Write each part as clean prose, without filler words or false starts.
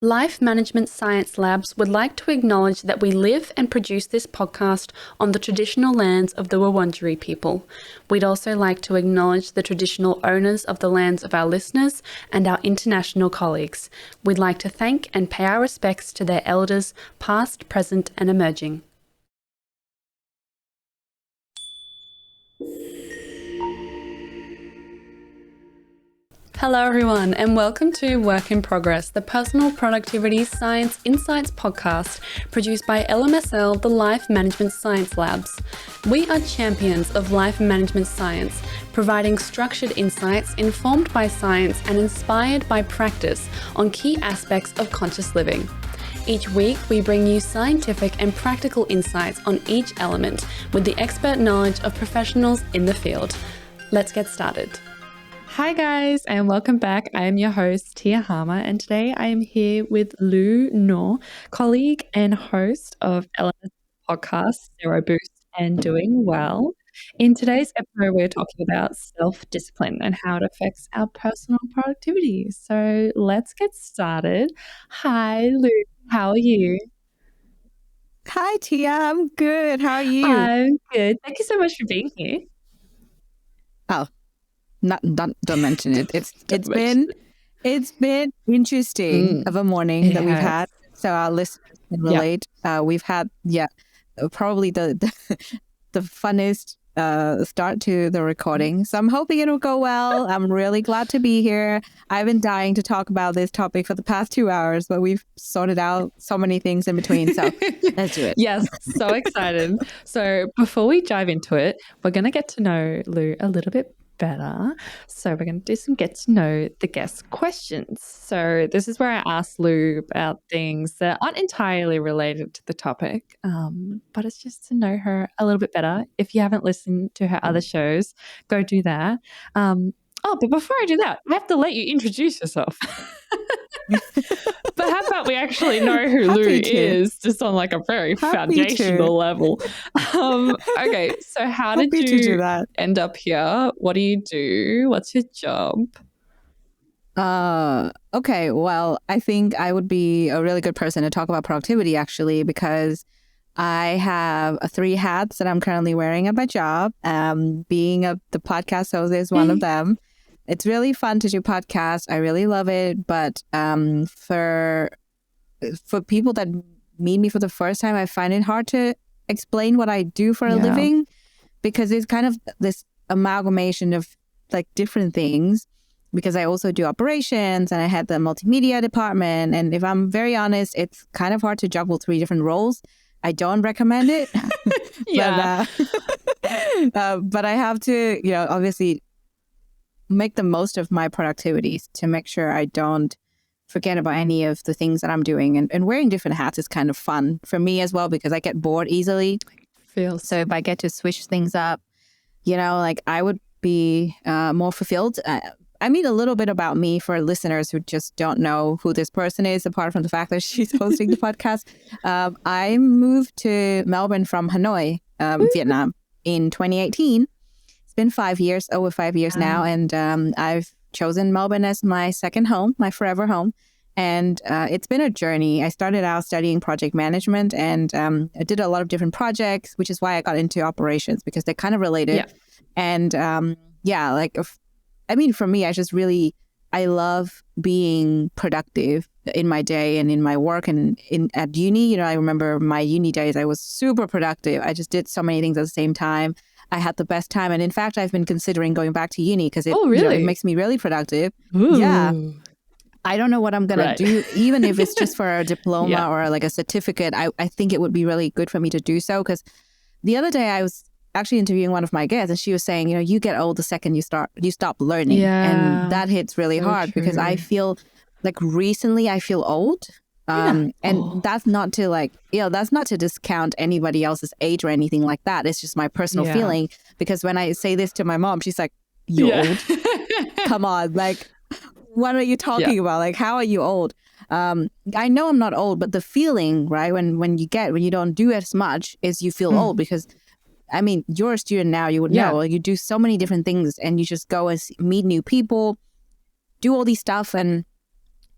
Life Management Science Labs would like to acknowledge that we live and produce this podcast on the traditional lands of the Wurundjeri people. We'd also like to acknowledge the traditional owners of the lands of our listeners and our international colleagues. We'd like to thank and pay our respects to their elders, past, present, and emerging. Hello everyone and welcome to Work in Progress, the Personal Productivity Science Insights Podcast produced by LMSL, the Life Management Science Labs. We are champions of life management science, providing structured insights informed by science and inspired by practice on key aspects of conscious living. Each week, we bring you scientific and practical insights on each element with the expert knowledge of professionals in the field. Let's get started. Hi guys, and welcome back. I am your host, Tia Harmer, and today I am here with Lu Ngo, colleague and host of LMS podcast, Sero Boost and Doing Well. In today's episode, we're talking about self-discipline and how it affects our personal productivity. So let's get started. Hi, Lu. How are you? Hi, Tia. I'm good. How are you? I'm good. Thank you so much for being here. Oh, don't mention it. It's been interesting of a morning that we've had. So our listeners can relate. We've had probably the funnest start to the recording. So I'm hoping it'll go well. I'm really glad to be here. I've been dying to talk about this topic for the past 2 hours, but we've sorted out so many things in between. So let's do it. Yes, so excited. So before we dive into it, we're going to get to know Lu a little bit better. So we're going to do some get to know the guest questions. So this is where I ask Lu about things that aren't entirely related to the topic, but it's just to know her a little bit better. If you haven't listened to her other shows, go do that. But before I do that, I have to let you introduce yourself. But how about we actually know who Lu is, just on like a very foundational level. Okay, so how did you end up here? What do you do? What's your job? Okay, well, I think I would be a really good person to talk about productivity actually, because I have 3 hats that I'm currently wearing at my job. Being the podcast host is one of them. It's really fun to do podcasts. I really love it. But for people that meet me for the first time, I find it hard to explain what I do for a living, because it's kind of this amalgamation of like different things, because I also do operations and I had the multimedia department. And if I'm very honest, it's kind of hard to juggle 3 different roles. I don't recommend it. But I have to, obviously make the most of my productivity to make sure I don't forget about any of the things that I'm doing. And wearing different hats is kind of fun for me as well, because I get bored easily. So if I get to switch things up, I would be more fulfilled. I mean, a little bit about me for listeners who just don't know who this person is, apart from the fact that she's hosting the podcast. I moved to Melbourne from Hanoi, Vietnam, in 2018. It's been 5 years, over 5 years now, and I've chosen Melbourne as my second home, my forever home. And it's been a journey. I started out studying project management, and I did a lot of different projects, which is why I got into operations, because they're kind of related. Yeah. And for me, I love being productive in my day and in my work and at uni. I remember my uni days, I was super productive. I just did so many things at the same time. I had the best time. And in fact, I've been considering going back to uni because it makes me really productive. Ooh. Yeah. I don't know what I'm going to do, even if it's just for a diploma or like a certificate. I think it would be really good for me to do so, because the other day I was actually interviewing one of my guests, and she was saying, you get old the second you stop learning. And that hits really hard because I feel like recently I feel old. And that's not to that's not to discount anybody else's age or anything like that. It's just my personal feeling, because when I say this to my mom, she's like, "You're old? Come on, like, what are you talking about? Like, how are you old?" I know I'm not old, but the feeling, right, when you don't do as much, is you feel old, because I mean, you're a student now, you would know, you do so many different things, and you just go and meet new people, do all these stuff, and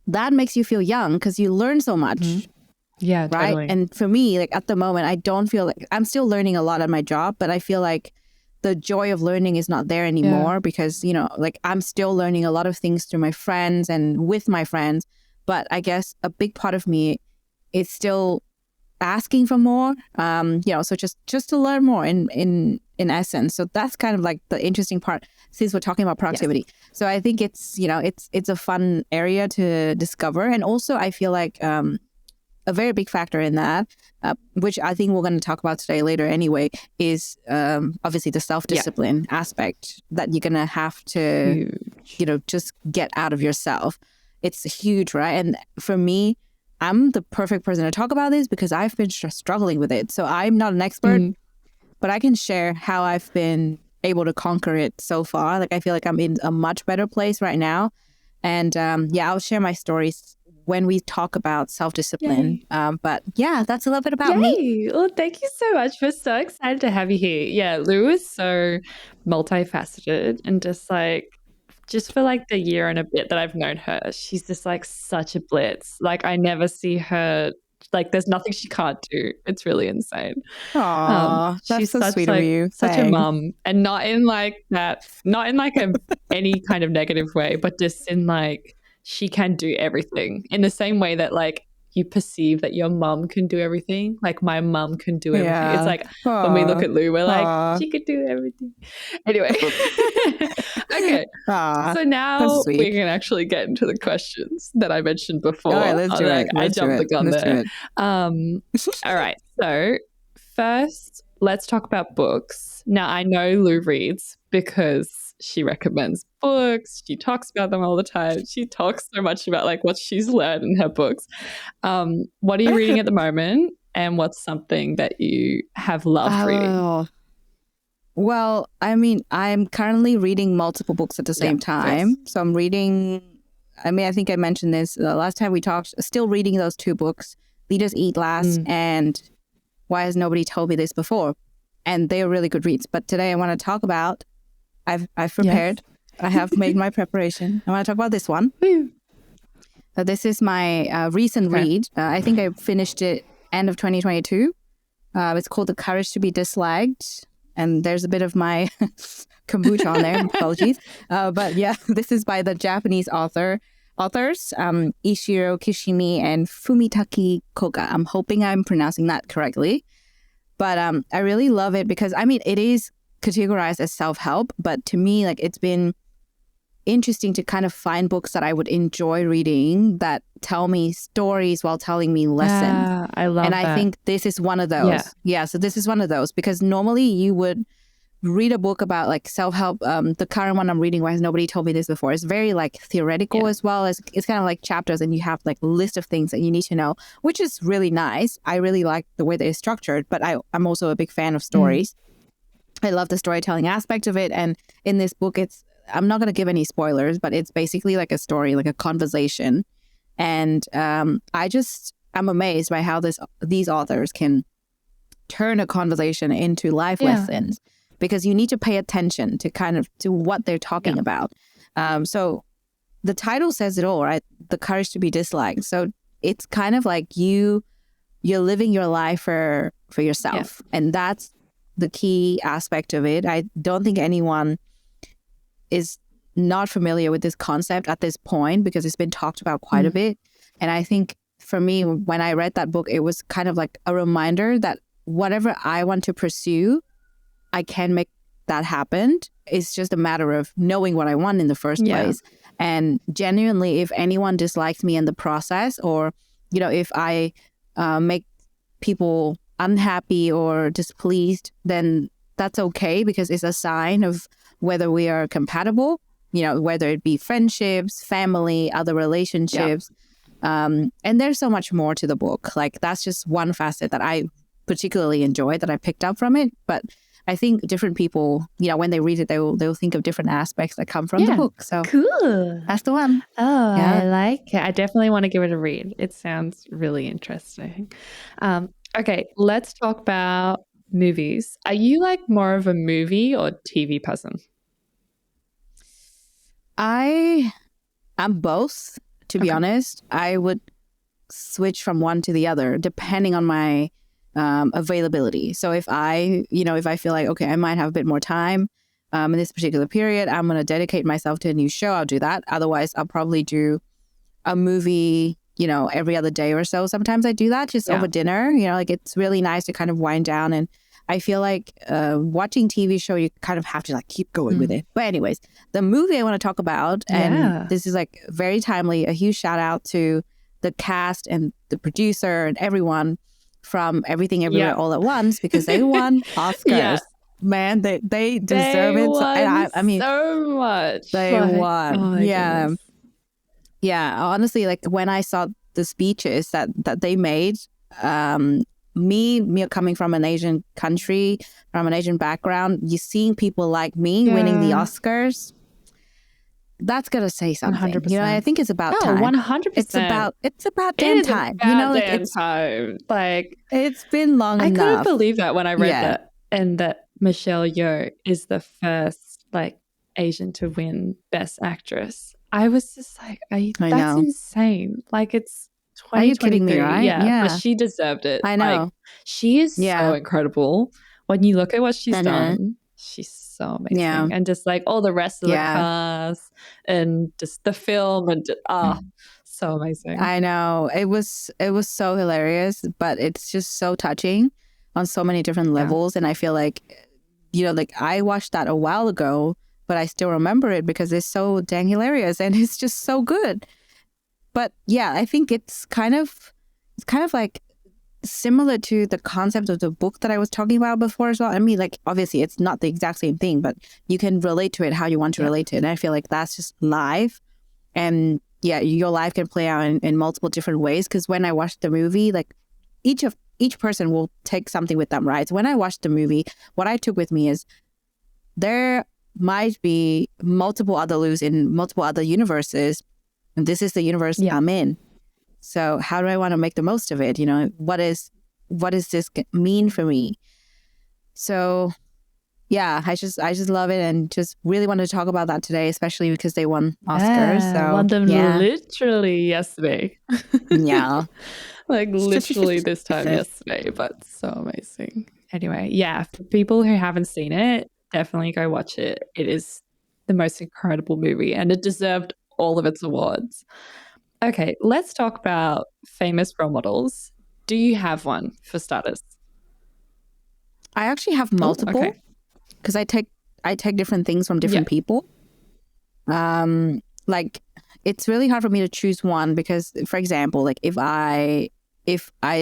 that makes you feel young because you learn so much. Mm-hmm. Yeah, right. totally. And for me, like at the moment, I don't feel like I'm still learning a lot at my job, but I feel like the joy of learning is not there anymore because, you know, like I'm still learning a lot of things through my friends and with my friends. But I guess a big part of me is still asking for more, you know, so just to learn more in essence. So that's kind of like the interesting part since we're talking about productivity. Yes. So I think it's, you know, it's a fun area to discover. And also I feel like a very big factor in that, which I think we're going to talk about today later anyway, is obviously the self-discipline aspect that you're going to have to, you know, just get out of yourself. It's huge, right? And for me, I'm the perfect person to talk about this because I've been struggling with it. So I'm not an expert, but I can share how I've been able to conquer it so far. Like I feel like I'm in a much better place right now. And I'll share my stories when we talk about self-discipline. But yeah, that's a little bit about me. Well, thank you so much. We're so excited to have you here. Yeah, Lu is so multifaceted and just for like the year and a bit that I've known her, she's just like such a blitz. Like I never see her, like there's nothing she can't do. It's really insane. Aww, that's so sweet of you. Such a mum, and not in like any kind of negative way, but just in like she can do everything in the same way that like you perceive that your mum can do everything. Like my mum can do everything. Yeah. It's like when we look at Lu, we're like, she could do everything. Anyway. Okay. So now we can actually get into the questions that I mentioned before. All right, let's do it. I jumped the gun there. All right. So first, let's talk about books. Now, I know Lu reads because she recommends books. She talks about them all the time. She talks so much about like what she's learned in her books. What are you reading at the moment? And what's something that you have loved reading? Well, I mean, I'm currently reading multiple books at the same time. Yes. So I'm reading, I think I mentioned this the last time we talked, still reading those two books, Leaders Eat Last and Why Has Nobody Told Me This Before? And they are really good reads. But today I want to talk about, I've prepared. Yes. I have made my preparation. I want to talk about this one. This is my recent read. I think I finished it end of 2022. It's called The Courage to be Disliked. And there's a bit of my kombucha on there. Apologies. But yeah, this is by the Japanese authors, Ishiro Kishimi and Fumitaki Koga. I'm hoping I'm pronouncing that correctly. But I really love it because, I mean, it is categorized as self-help, but to me, like it's been interesting to kind of find books that I would enjoy reading that tell me stories while telling me lessons. I love that. And I think this is one of those. Yeah, so this is one of those because normally you would read a book about like self-help. The current one I'm reading, Why Has Nobody Told Me This Before? Is very like theoretical as well as it's kind of like chapters and you have like a list of things that you need to know, which is really nice. I really like the way they're structured, but I'm also a big fan of stories. I love the storytelling aspect of it. And in this book, I'm not going to give any spoilers, but it's basically like a story, like a conversation. And I'm amazed by how these authors can turn a conversation into life lessons because you need to pay attention to what they're talking about. So the title says it all, right? The Courage to be Disliked. So it's kind of like you're living your life for yourself. And that's the key aspect of it. I don't think anyone is not familiar with this concept at this point because it's been talked about quite a bit. And I think for me, when I read that book, it was kind of like a reminder that whatever I want to pursue, I can make that happen. It's just a matter of knowing what I want in the first place. And genuinely, if anyone dislikes me in the process or, you know, if I make people unhappy or displeased, then that's okay because it's a sign of whether we are compatible, you know, whether it be friendships, family, other relationships. And there's so much more to the book. Like that's just one facet that I particularly enjoyed that I picked up from it. But I think different people, you know, when they read it, they'll think of different aspects that come from the book. So cool. That's the one. Oh, I like it. I definitely want to give it a read. It sounds really interesting. Okay, let's talk about movies. Are you like more of a movie or TV person? I'm both. to be honest. I would switch from one to the other depending on my availability. So if I feel like, okay, I might have a bit more time in this particular period, I'm going to dedicate myself to a new show, I'll do that. Otherwise, I'll probably do a movie, every other day or so. Sometimes I do that just over dinner. Like it's really nice to kind of wind down. And I feel like watching TV show, you kind of have to like keep going with it. But anyways, the movie I want to talk about, and this is like very timely, a huge shout out to the cast and the producer and everyone from Everything Everywhere All at Once, because they won Oscars. Man, they deserve it. I mean, so much. They won. Oh Goodness. Yeah. Honestly, like when I saw the speeches that they made, me coming from an Asian country, from an Asian background, you seeing people like me winning the Oscars, that's gonna say something. 100%. I think it's about time. 100%. It's about damn time. It's time. Like it's been long enough. I couldn't believe that when I read that, and that Michelle Yeoh is the first like Asian to win Best Actress. I was just like, that's insane. Like it's 2023. Are you kidding me, right? Yeah. But she deserved it. I know. Like, she is so incredible. When you look at what she's done, she's so amazing. Yeah. And just like all the rest of the cast and just the film and so amazing. I know. It was so hilarious, but it's just so touching on so many different levels. And I feel like, like I watched that a while ago, but I still remember it because it's so dang hilarious and it's just so good. But yeah, I think it's kind of like similar to the concept of the book that I was talking about before as well. I mean, like obviously it's not the exact same thing, but you can relate to it how you want to relate to it. And I feel like that's just life. And yeah, your life can play out in multiple different ways. Because when I watched the movie, like each person will take something with them, right? So when I watched the movie, what I took with me is there might be multiple other Lus in multiple other universes. And this is the universe I'm in. So how do I want to make the most of it? What does this mean for me? So yeah, I just love it and just really wanted to talk about that today, especially because they won Oscars. So won them literally yesterday. Yeah. Like literally this time yesterday, but so amazing. Anyway, for people who haven't seen it, definitely go watch it. It is the most incredible movie and it deserved all of its awards. Okay, let's talk about famous role models. Do you have one for starters? I actually have multiple because I take different things from different people. Like it's really hard for me to choose one because, for example, like if I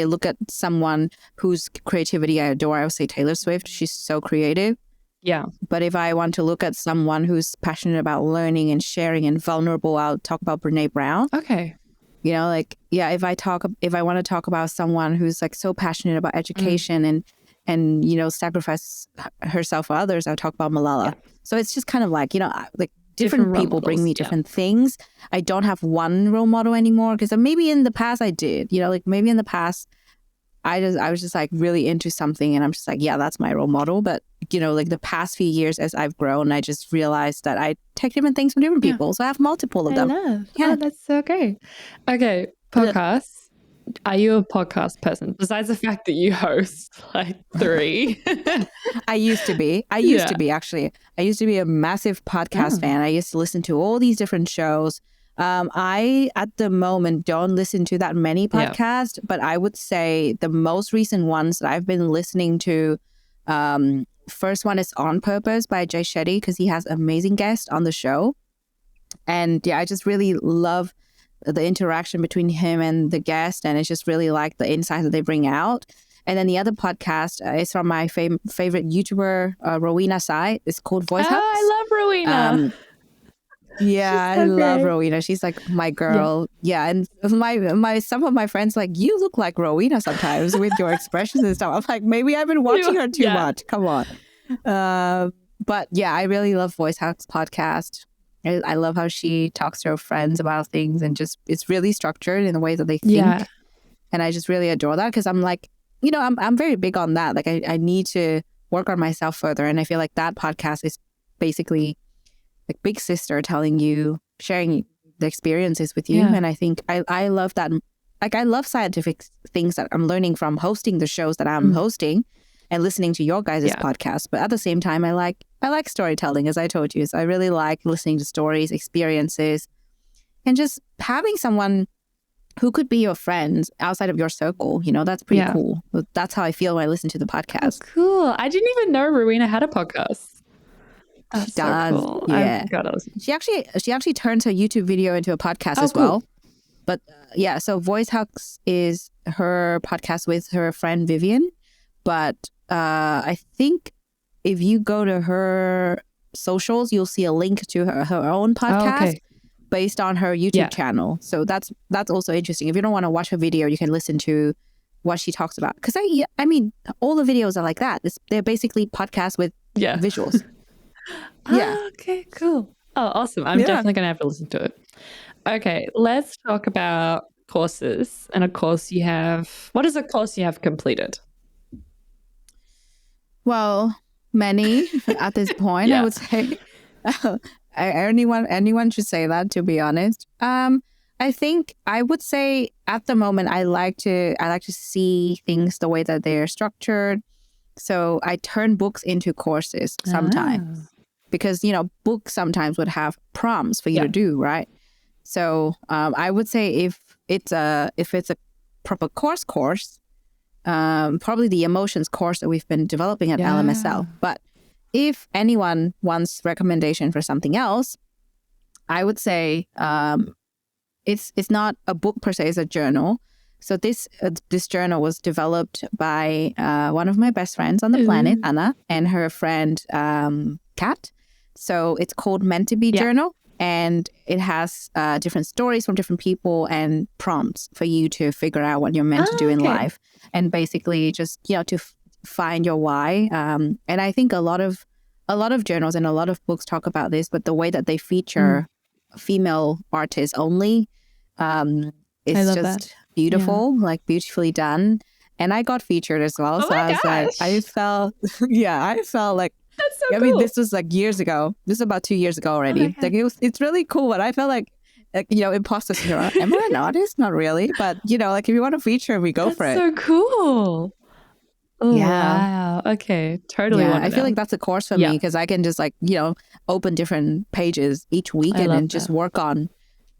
look at someone whose creativity I adore, I would say Taylor Swift. She's so creative. Yeah. But if I want to look at someone who's passionate about learning and sharing and vulnerable, I'll talk about Brene Brown. Okay. If I want to talk about someone who's like so passionate about education and sacrifice herself for others, I'll talk about Malala. Yeah. So it's just kind of like, like different people bring me different things. I don't have one role model anymore because maybe in the past I did, like maybe in the past I was just like really into something and I'm just like, yeah, that's my role model. But, like the past few years as I've grown, I just realized that I take different things from different people. So I have multiple of them. I love. Yeah, oh, that's so great. Okay, podcasts. Are you a podcast person? Besides the fact that you host like 3. I used to be. I used to be a massive podcast fan. I used to listen to all these different shows. I, at the moment, don't listen to that many podcasts, but I would say the most recent ones that I've been listening to, first one is On Purpose by Jay Shetty because he has amazing guests on the show. And yeah, I just really love the interaction between him and the guest. And it's just really like the insights that they bring out. And then the other podcast is from my favorite YouTuber, Rowena Sai. It's called Voice Hacks. I love Rowena. Yeah, I love Rowena. She's like my girl. Yeah, and my some of my friends like, you look like Rowena sometimes with your expressions and stuff. I'm like, maybe I've been watching her too much. Come on. But yeah, I really love Voice Hacks podcast. I love how she talks to her friends about things and just it's really structured in the way that they think. Yeah. And I just really adore that because I'm like, I'm very big on that. Like I need to work on myself further. And I feel like that podcast is basically like big sister telling you, sharing the experiences with you. Yeah. And I think I love that. Like, I love scientific things that I'm learning from hosting the shows that I'm hosting and listening to your guys' podcast. But at the same time, I like storytelling, as I told you. So I really like listening to stories, experiences, and just having someone who could be your friend outside of your circle. You know, that's pretty cool. That's how I feel when I listen to the podcast. Oh, cool. I didn't even know Rowena had a podcast. That's She does. so cool. Yeah. I've got to listen. She actually turned her YouTube video into a podcast as cool. well. But so Voice Hacks is her podcast with her friend Vivian. But I think if you go to her socials, you'll see a link to her own podcast based on her YouTube channel. So that's also interesting. If you don't want to watch her video, you can listen to what she talks about. Because I mean, all the videos are like that. They're basically podcasts with visuals. Okay, cool. Oh, awesome. I'm definitely going to have to listen to it. Okay, let's talk about courses. And a course what is a course you have completed? Well, many at this point, I would say. Anyone should say that, to be honest. I think I would say at the moment I like to see things the way that they're structured. So I turn books into courses sometimes because, you know, books sometimes would have prompts for you to do, right? So I would say if it's a proper course, probably the emotions course that we've been developing at LMSL. But if anyone wants recommendation for something else, I would say it's not a book per se, it's a journal. So this journal was developed by one of my best friends on the planet, Anna, and her friend Kat. So it's called Meant to Be Journal. And it has different stories from different people and prompts for you to figure out what you're meant to do in life. And basically just, you know, to find your why. And I think a lot of journals and a lot of books talk about this, but the way that they feature female artists only is just beautiful, like beautifully done. And I got featured as well. Oh so I was like, I felt like, that's so cool. I mean, this was like years ago. This is about 2 years ago already. Like it's really cool. But I felt like you know, imposter syndrome. Am I an artist? Not really. But, you know, like if you want to feature, we go for it. So cool. Oh, wow. Okay. Totally. I feel like that's a course for me because I can just like, you know, open different pages each week and just work on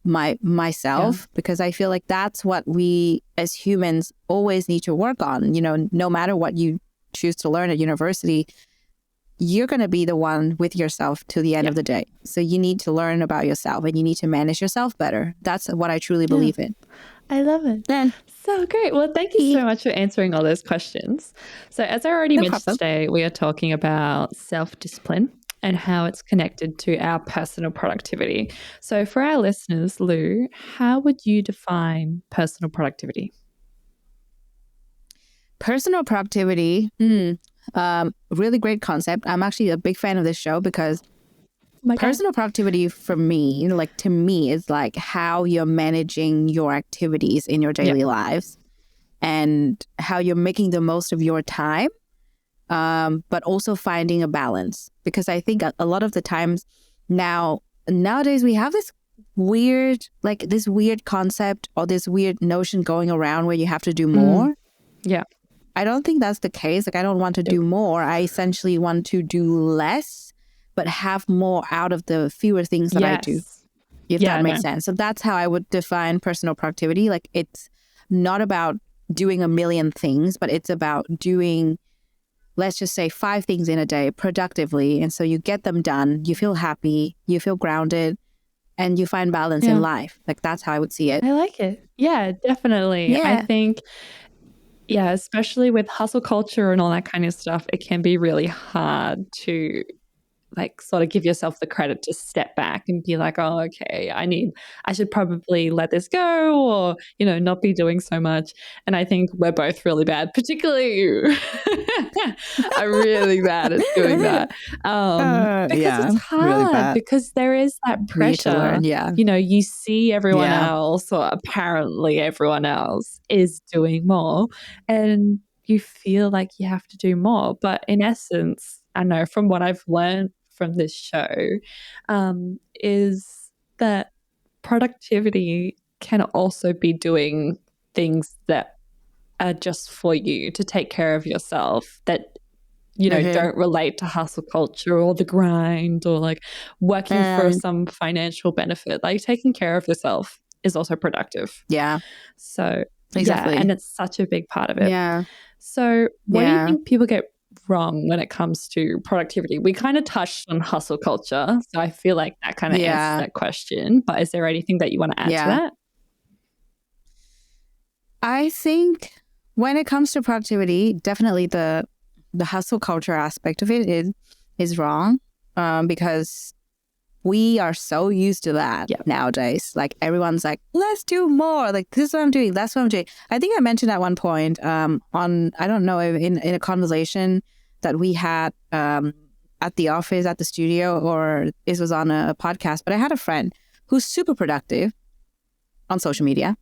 myself because I feel like that's what we as humans always need to work on. You know, no matter what you choose to learn at university, you're going to be the one with yourself to the end of the day. So you need to learn about yourself and you need to manage yourself better. That's what I truly believe in. I love it. Then, so great. Well, thank you so much for answering all those questions. So as I already mentioned today, we are talking about self-discipline and how it's connected to our personal productivity. So for our listeners, Lu, how would you define personal productivity? Personal productivity, really great concept. I'm actually a big fan of this show because personal productivity for me, you know, like to me, is like how you're managing your activities in your daily lives and how you're making the most of your time, but also finding a balance. Because I think a lot of the times nowadays we have this weird concept or this weird notion going around where you have to do more. Yeah. I don't think that's the case. Like, I don't want to do more. I essentially want to do less, but have more out of the fewer things that I do, if that makes sense. So that's how I would define personal productivity. Like, it's not about doing a million things, but it's about doing, let's just say 5 things in a day productively. And so you get them done, you feel happy, you feel grounded, and you find balance in life. Like, that's how I would see it. I like it. Yeah, definitely. Yeah. I think... yeah, especially with hustle culture and all that kind of stuff, it can be really hard to like sort of give yourself the credit to step back and be like, oh, okay, I should probably let this go or, you know, not be doing so much. And I think we're both really bad, particularly you. I'm really bad at doing that. Because it's hard really because there is that pressure. You know, you see everyone else or apparently everyone else is doing more and you feel like you have to do more. But in essence, I know from what I've learned from this show is that productivity can also be doing things that are just for you, to take care of yourself, that don't relate to hustle culture or the grind or like working for some financial benefit. Like taking care of yourself is also productive. Yeah. So Exactly. yeah, and it's such a big part of it. Yeah. So what do you think people get wrong when it comes to productivity? We kind of touched on hustle culture, so I feel like that kind of answers that question. But is there anything that you want to add to that? I think when it comes to productivity, definitely the hustle culture aspect of it is wrong, because we are so used to that nowadays. Like everyone's like, let's do more. Like this is what I'm doing. That's what I'm doing. I think I mentioned at one point on, I don't know, in a conversation that we had at the office, at the studio, or it was on a podcast. But I had a friend who's super productive on social media.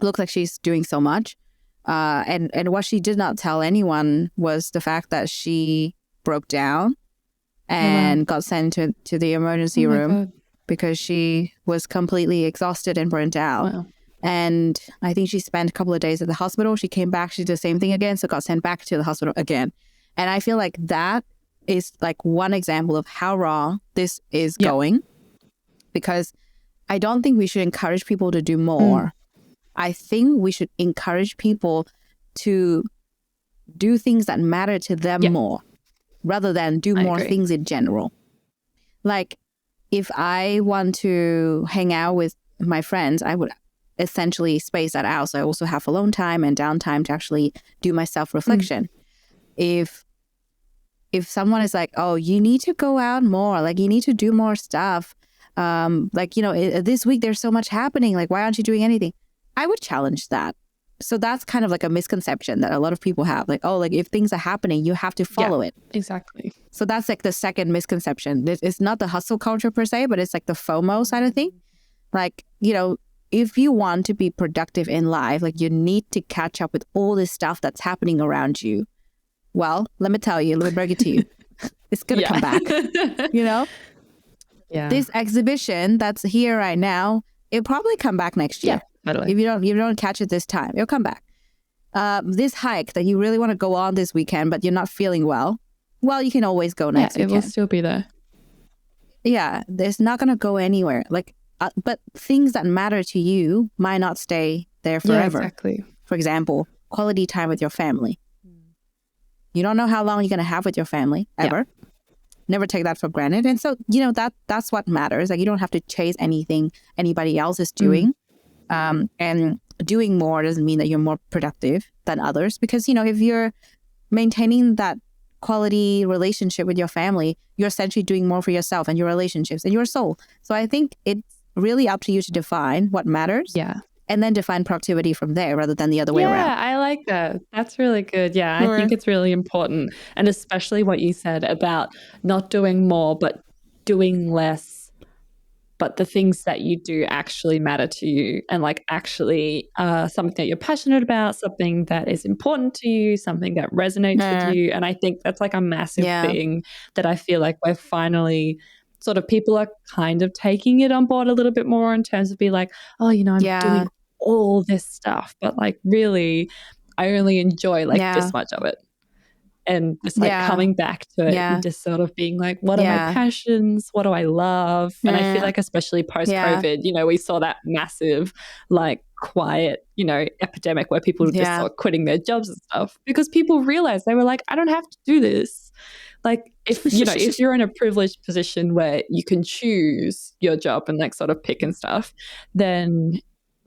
Looks like she's doing so much. And what she did not tell anyone was the fact that she broke down and got sent to the emergency room because she was completely exhausted and burnt out. Wow. And I think she spent a couple of days at the hospital. She came back, she did the same thing again, so got sent back to the hospital again. And I feel like that is like one example of how wrong this is going, because I don't think we should encourage people to do more. I think we should encourage people to do things that matter to them more, rather than do more things in general. Like if I want to hang out with my friends, I would essentially space that out. So I also have alone time and downtime to actually do my self-reflection. If someone is like, oh, you need to go out more, like you need to do more stuff. Like, this week there's so much happening. Like, why aren't you doing anything? I would challenge that. So that's kind of like a misconception that a lot of people have. Like, oh, like if things are happening, you have to follow it. Exactly. So that's like the second misconception. It's not the hustle culture per se, but it's like the FOMO side of thing. Like, if you want to be productive in life, like you need to catch up with all this stuff that's happening around you. Well, let me break it to you. It's going to come back, Yeah. This exhibition that's here right now, it'll probably come back next year. Totally. If you don't catch it this time, it'll come back. This hike that you really want to go on this weekend, but you're not feeling well, you can always go next weekend. It will still be there. Yeah, it's not going to go anywhere. Like, but things that matter to you might not stay there forever. Yeah, exactly. For example, quality time with your family. You don't know how long you're going to have with your family, ever. Yeah. Never take that for granted. And so, that's what matters. Like, you don't have to chase anything anybody else is doing. And doing more doesn't mean that you're more productive than others, because, if you're maintaining that quality relationship with your family, you're essentially doing more for yourself and your relationships and your soul. So I think it's really up to you to define what matters. Yeah. And then define productivity from there rather than the other way around. Yeah, I like that. That's really good. Yeah, I think it's really important. And especially what you said about not doing more, but doing less. But the things that you do actually matter to you, and like actually something that you're passionate about, something that is important to you, something that resonates with you. And I think that's like a massive thing that I feel like we're finally sort of, people are kind of taking it on board a little bit more in terms of be like, oh, I'm doing all this stuff, but like really I only enjoy like this much of it. And just like coming back to it and just sort of being like, what are my passions? What do I love? And I feel like especially post-COVID, we saw that massive like quiet, epidemic where people just started quitting their jobs and stuff, because people realized, they were like, I don't have to do this. Like if, if you're in a privileged position where you can choose your job and like sort of pick and stuff, then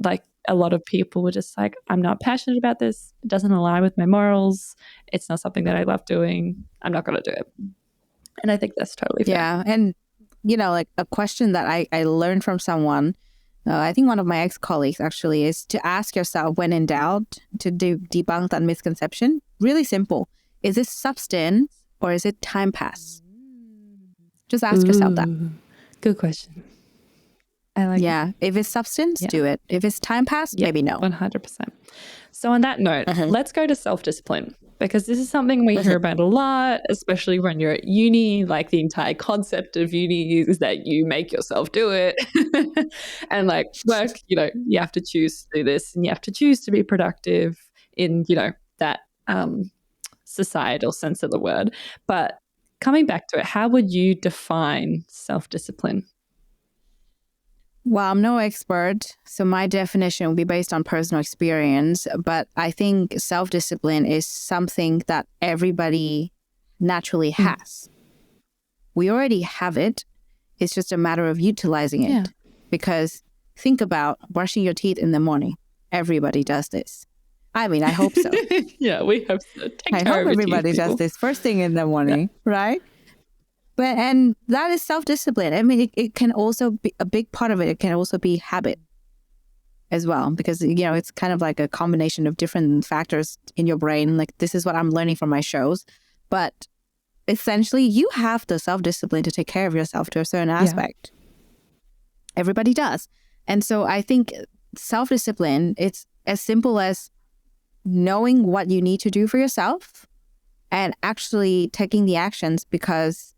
like a lot of people were just like, I'm not passionate about this. It doesn't align with my morals. It's not something that I love doing. I'm not going to do it. And I think that's totally fair. Yeah. And, like a question that I learned from someone, I think one of my ex-colleagues actually, is to ask yourself when in doubt, to debunk that misconception. Really simple. Is it substance or is it time pass? Just ask yourself that. Good question. I like it. If it's substance, do it. If it's time pass, maybe no. 100%. So on that note, let's go to self-discipline. because this is something we hear about a lot, especially when you're at uni. Like the entire concept of uni is that you make yourself do it. And like work, you have to choose to do this and you have to choose to be productive in, that societal sense of the word. But coming back to it, how would you define self-discipline? Well, I'm no expert, so my definition will be based on personal experience. But I think self-discipline is something that everybody naturally has. We already have it. It's just a matter of utilizing it. Because think about brushing your teeth in the morning. Everybody does this. I mean, I hope so. Yeah, we hope so. I hope everybody does this first thing in the morning, right? And that is self-discipline. I mean, it can also be a big part of it. It can also be habit as well, because, it's kind of like a combination of different factors in your brain. Like, this is what I'm learning from my shows. But essentially, you have the self-discipline to take care of yourself to a certain aspect. Everybody does. And so I think self-discipline, it's as simple as knowing what you need to do for yourself and actually taking the actions because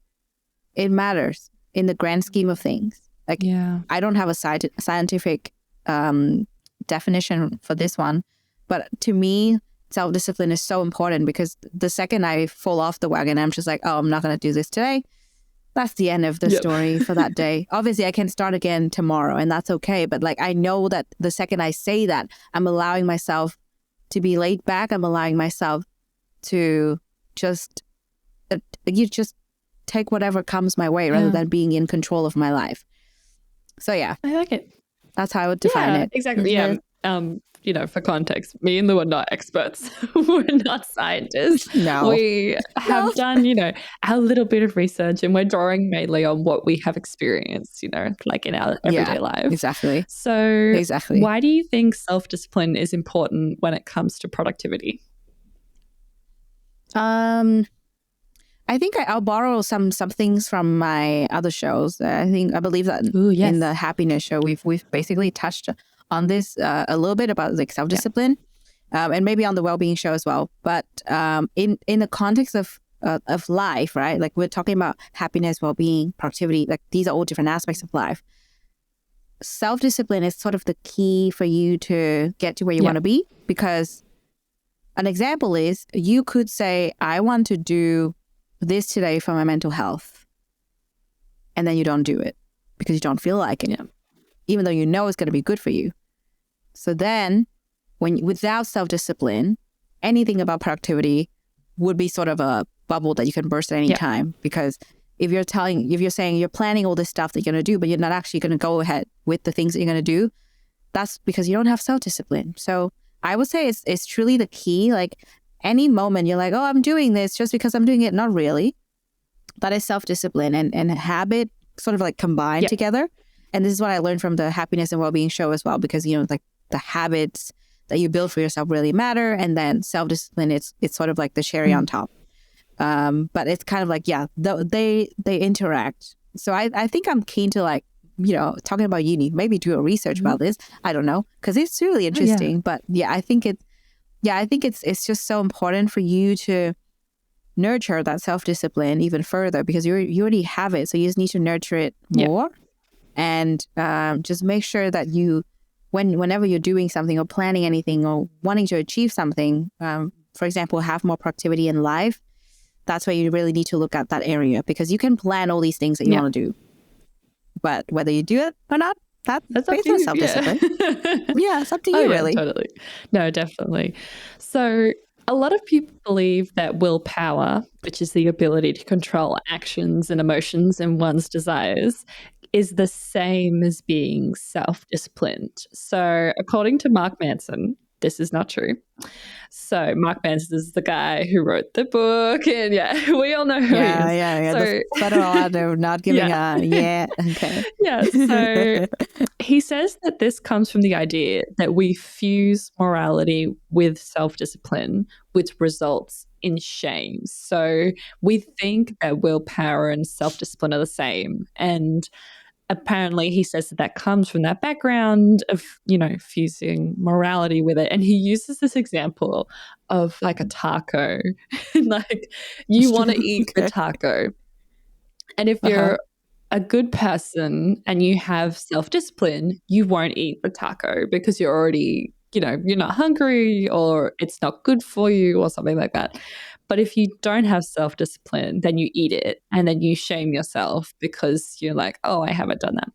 it matters in the grand scheme of things. Like, I don't have a scientific definition for this one, but to me, self-discipline is so important because the second I fall off the wagon, I'm just like, oh, I'm not going to do this today. That's the end of the story for that day. Obviously, I can start again tomorrow and that's okay. But like, I know that the second I say that, I'm allowing myself to be laid back. I'm allowing myself to just take whatever comes my way rather than being in control of my life. So I like it. That's how I would define it. Exactly. For context, me and Lu are not experts. We're not scientists. No. We have done, our little bit of research and we're drawing mainly on what we have experienced, like in our everyday life. Exactly. So why do you think self-discipline is important when it comes to productivity? I think I'll borrow some things from my other shows. I believe that in the happiness show, we've basically touched on this a little bit about like self-discipline, and maybe on the Wellbeing show as well. But in the context of life, right? Like we're talking about happiness, well-being, productivity. Like these are all different aspects of life. Self-discipline is sort of the key for you to get to where you want to be. Because an example is you could say, I want to do this today for my mental health. And then you don't do it because you don't feel like it, even though you know it's going to be good for you. So then without self-discipline, anything about productivity would be sort of a bubble that you can burst at any time. Because if you're saying you're planning all this stuff that you're going to do, but you're not actually going to go ahead with the things that you're going to do, that's because you don't have self-discipline. So I would say it's truly the key. Like any moment you're like, oh, I'm doing this just because I'm doing it. Not really. That is self-discipline and habit sort of like combined together. And this is what I learned from the happiness and wellbeing show as well, because, like the habits that you build for yourself really matter. And then self-discipline, it's sort of like the cherry on top. But it's kind of like, they interact. So I think I'm keen to like, talking about uni, maybe do a research about this. I don't know, because it's really interesting. But I think it's just so important for you to nurture that self-discipline even further because you already have it. So you just need to nurture it more and just make sure that you, whenever you're doing something or planning anything or wanting to achieve something, for example, have more productivity in life, that's where you really need to look at that area because you can plan all these things that you want to do. But whether you do it or not, that's based on self-discipline. It's up to you, really. Totally. No, definitely. So a lot of people believe that willpower, which is the ability to control actions and emotions and one's desires, is the same as being self-disciplined. So according to Mark Manson, this is not true. So Mark Manson is the guy who wrote the book and we all know who he is. So, but they're not giving okay. So he says that this comes from the idea that we fuse morality with self-discipline, which results in shame. So we think that willpower and self-discipline are the same. And apparently he says that comes from that background of, fusing morality with it. And he uses this example of like a taco. Like you want to eat the taco. And if you're a good person and you have self-discipline, you won't eat the taco because you're already, you're not hungry or it's not good for you or something like that. But if you don't have self-discipline, then you eat it and then you shame yourself because you're like, oh, I haven't done that.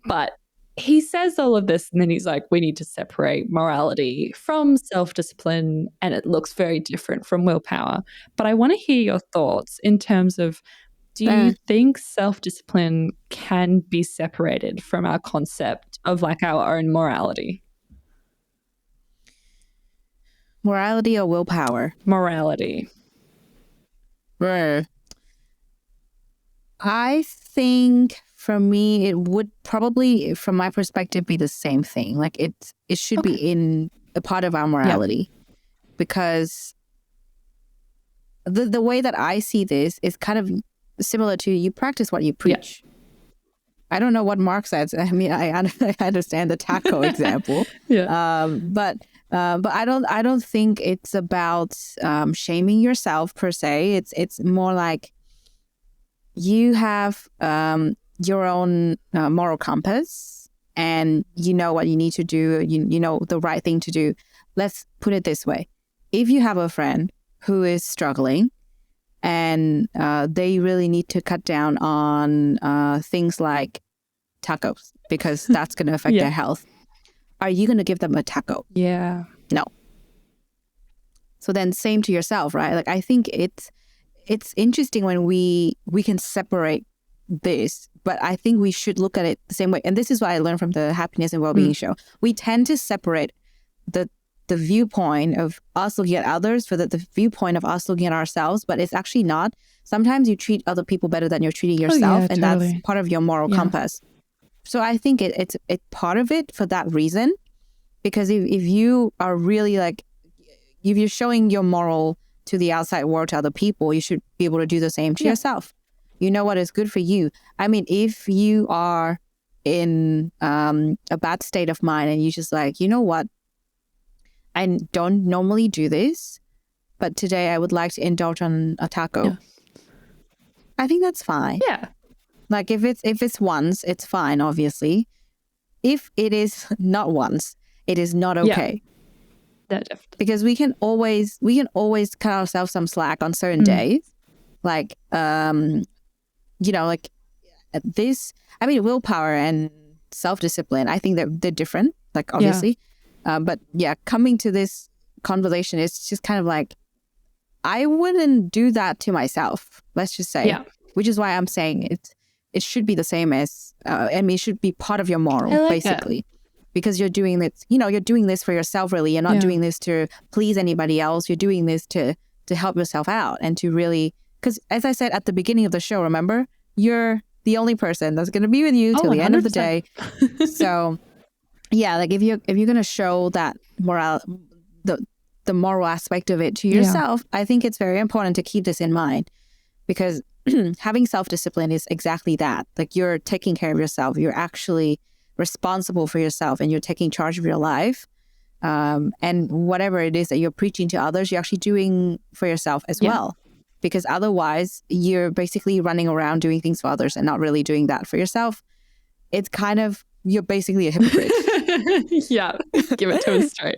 But he says all of this and then he's like, we need to separate morality from self-discipline, and it looks very different from willpower. But I want to hear your thoughts in terms of, do you think self-discipline can be separated from our concept of like our own morality? Morality or willpower? Morality. I think for me, it would probably, from my perspective, be the same thing. Like it should be in a part of our morality, because the way that I see this is kind of similar to you practice what you preach. Yeah. I don't know what Mark says. I mean, I understand the taco example. But I don't think it's about shaming yourself per se. It's more like you have your own moral compass, and you know what you need to do. You know the right thing to do. Let's put it this way: if you have a friend who is struggling, and they really need to cut down on things like tacos because that's going to affect their health, are you going to give them a taco? Yeah. No. So then same to yourself, right? Like I think it's interesting when we can separate this, but I think we should look at it the same way. And this is what I learned from the Happiness and Wellbeing show. We tend to separate the viewpoint of us looking at others for the viewpoint of us looking at ourselves, but it's actually not. Sometimes you treat other people better than you're treating yourself, and that's part of your moral compass. So I think it's part of it for that reason, because if you are really like, if you're showing your moral to the outside world, to other people, you should be able to do the same to yourself. You know what is good for you. I mean, if you are in a bad state of mind and you just like, you know what, I don't normally do this, but today I would like to indulge on a taco. Yeah. I think that's fine. Yeah. Like if it's once, it's fine, obviously. If it is not once, it is not okay. Yeah. Because we can always cut ourselves some slack on certain days. Like like this, I mean, willpower and self-discipline, I think that they're different, like obviously. Yeah. But yeah, coming to this conversation, it's just kind of like, I wouldn't do that to myself, let's just say. Yeah. Which is why I'm saying it should be the same as, it should be part of your moral, basically. Because you're doing this, you're doing this for yourself, really. You're not doing this to please anybody else. You're doing this to help yourself out and to really, because as I said at the beginning of the show, remember, you're the only person that's going to be with you till the 100%. End of the day. So yeah, like if you're going to show that the moral aspect of it to yourself, I think it's very important to keep this in mind, because having self-discipline is exactly that. Like you're taking care of yourself. You're actually responsible for yourself, and you're taking charge of your life. And whatever it is that you're preaching to others, you're actually doing for yourself as well. Because otherwise you're basically running around doing things for others and not really doing that for yourself. It's kind of, you're basically a hypocrite. Yeah, give it to us straight.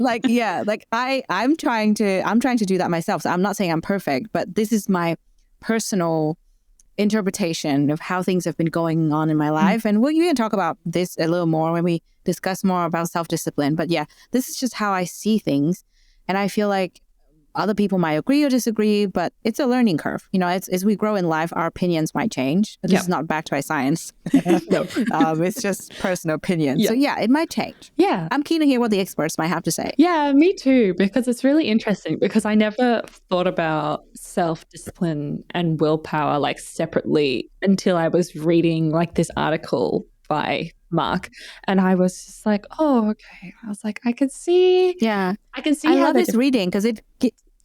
I'm trying to do that myself. So I'm not saying I'm perfect, but this is my personal interpretation of how things have been going on in my life. And we can talk about this a little more when we discuss more about self-discipline. But yeah, this is just how I see things. And I feel like other people might agree or disagree, but it's a learning curve. As we grow in life, our opinions might change. This is not backed by science. No. It's just personal opinion. So yeah, it might change. Yeah. I'm keen to hear what the experts might have to say. Yeah, me too, because it's really interesting, because I never thought about self-discipline and willpower like separately until I was reading like this article by Mark, and I was just like, oh, okay. I was like, I can see. Yeah, I can see. I love his reading because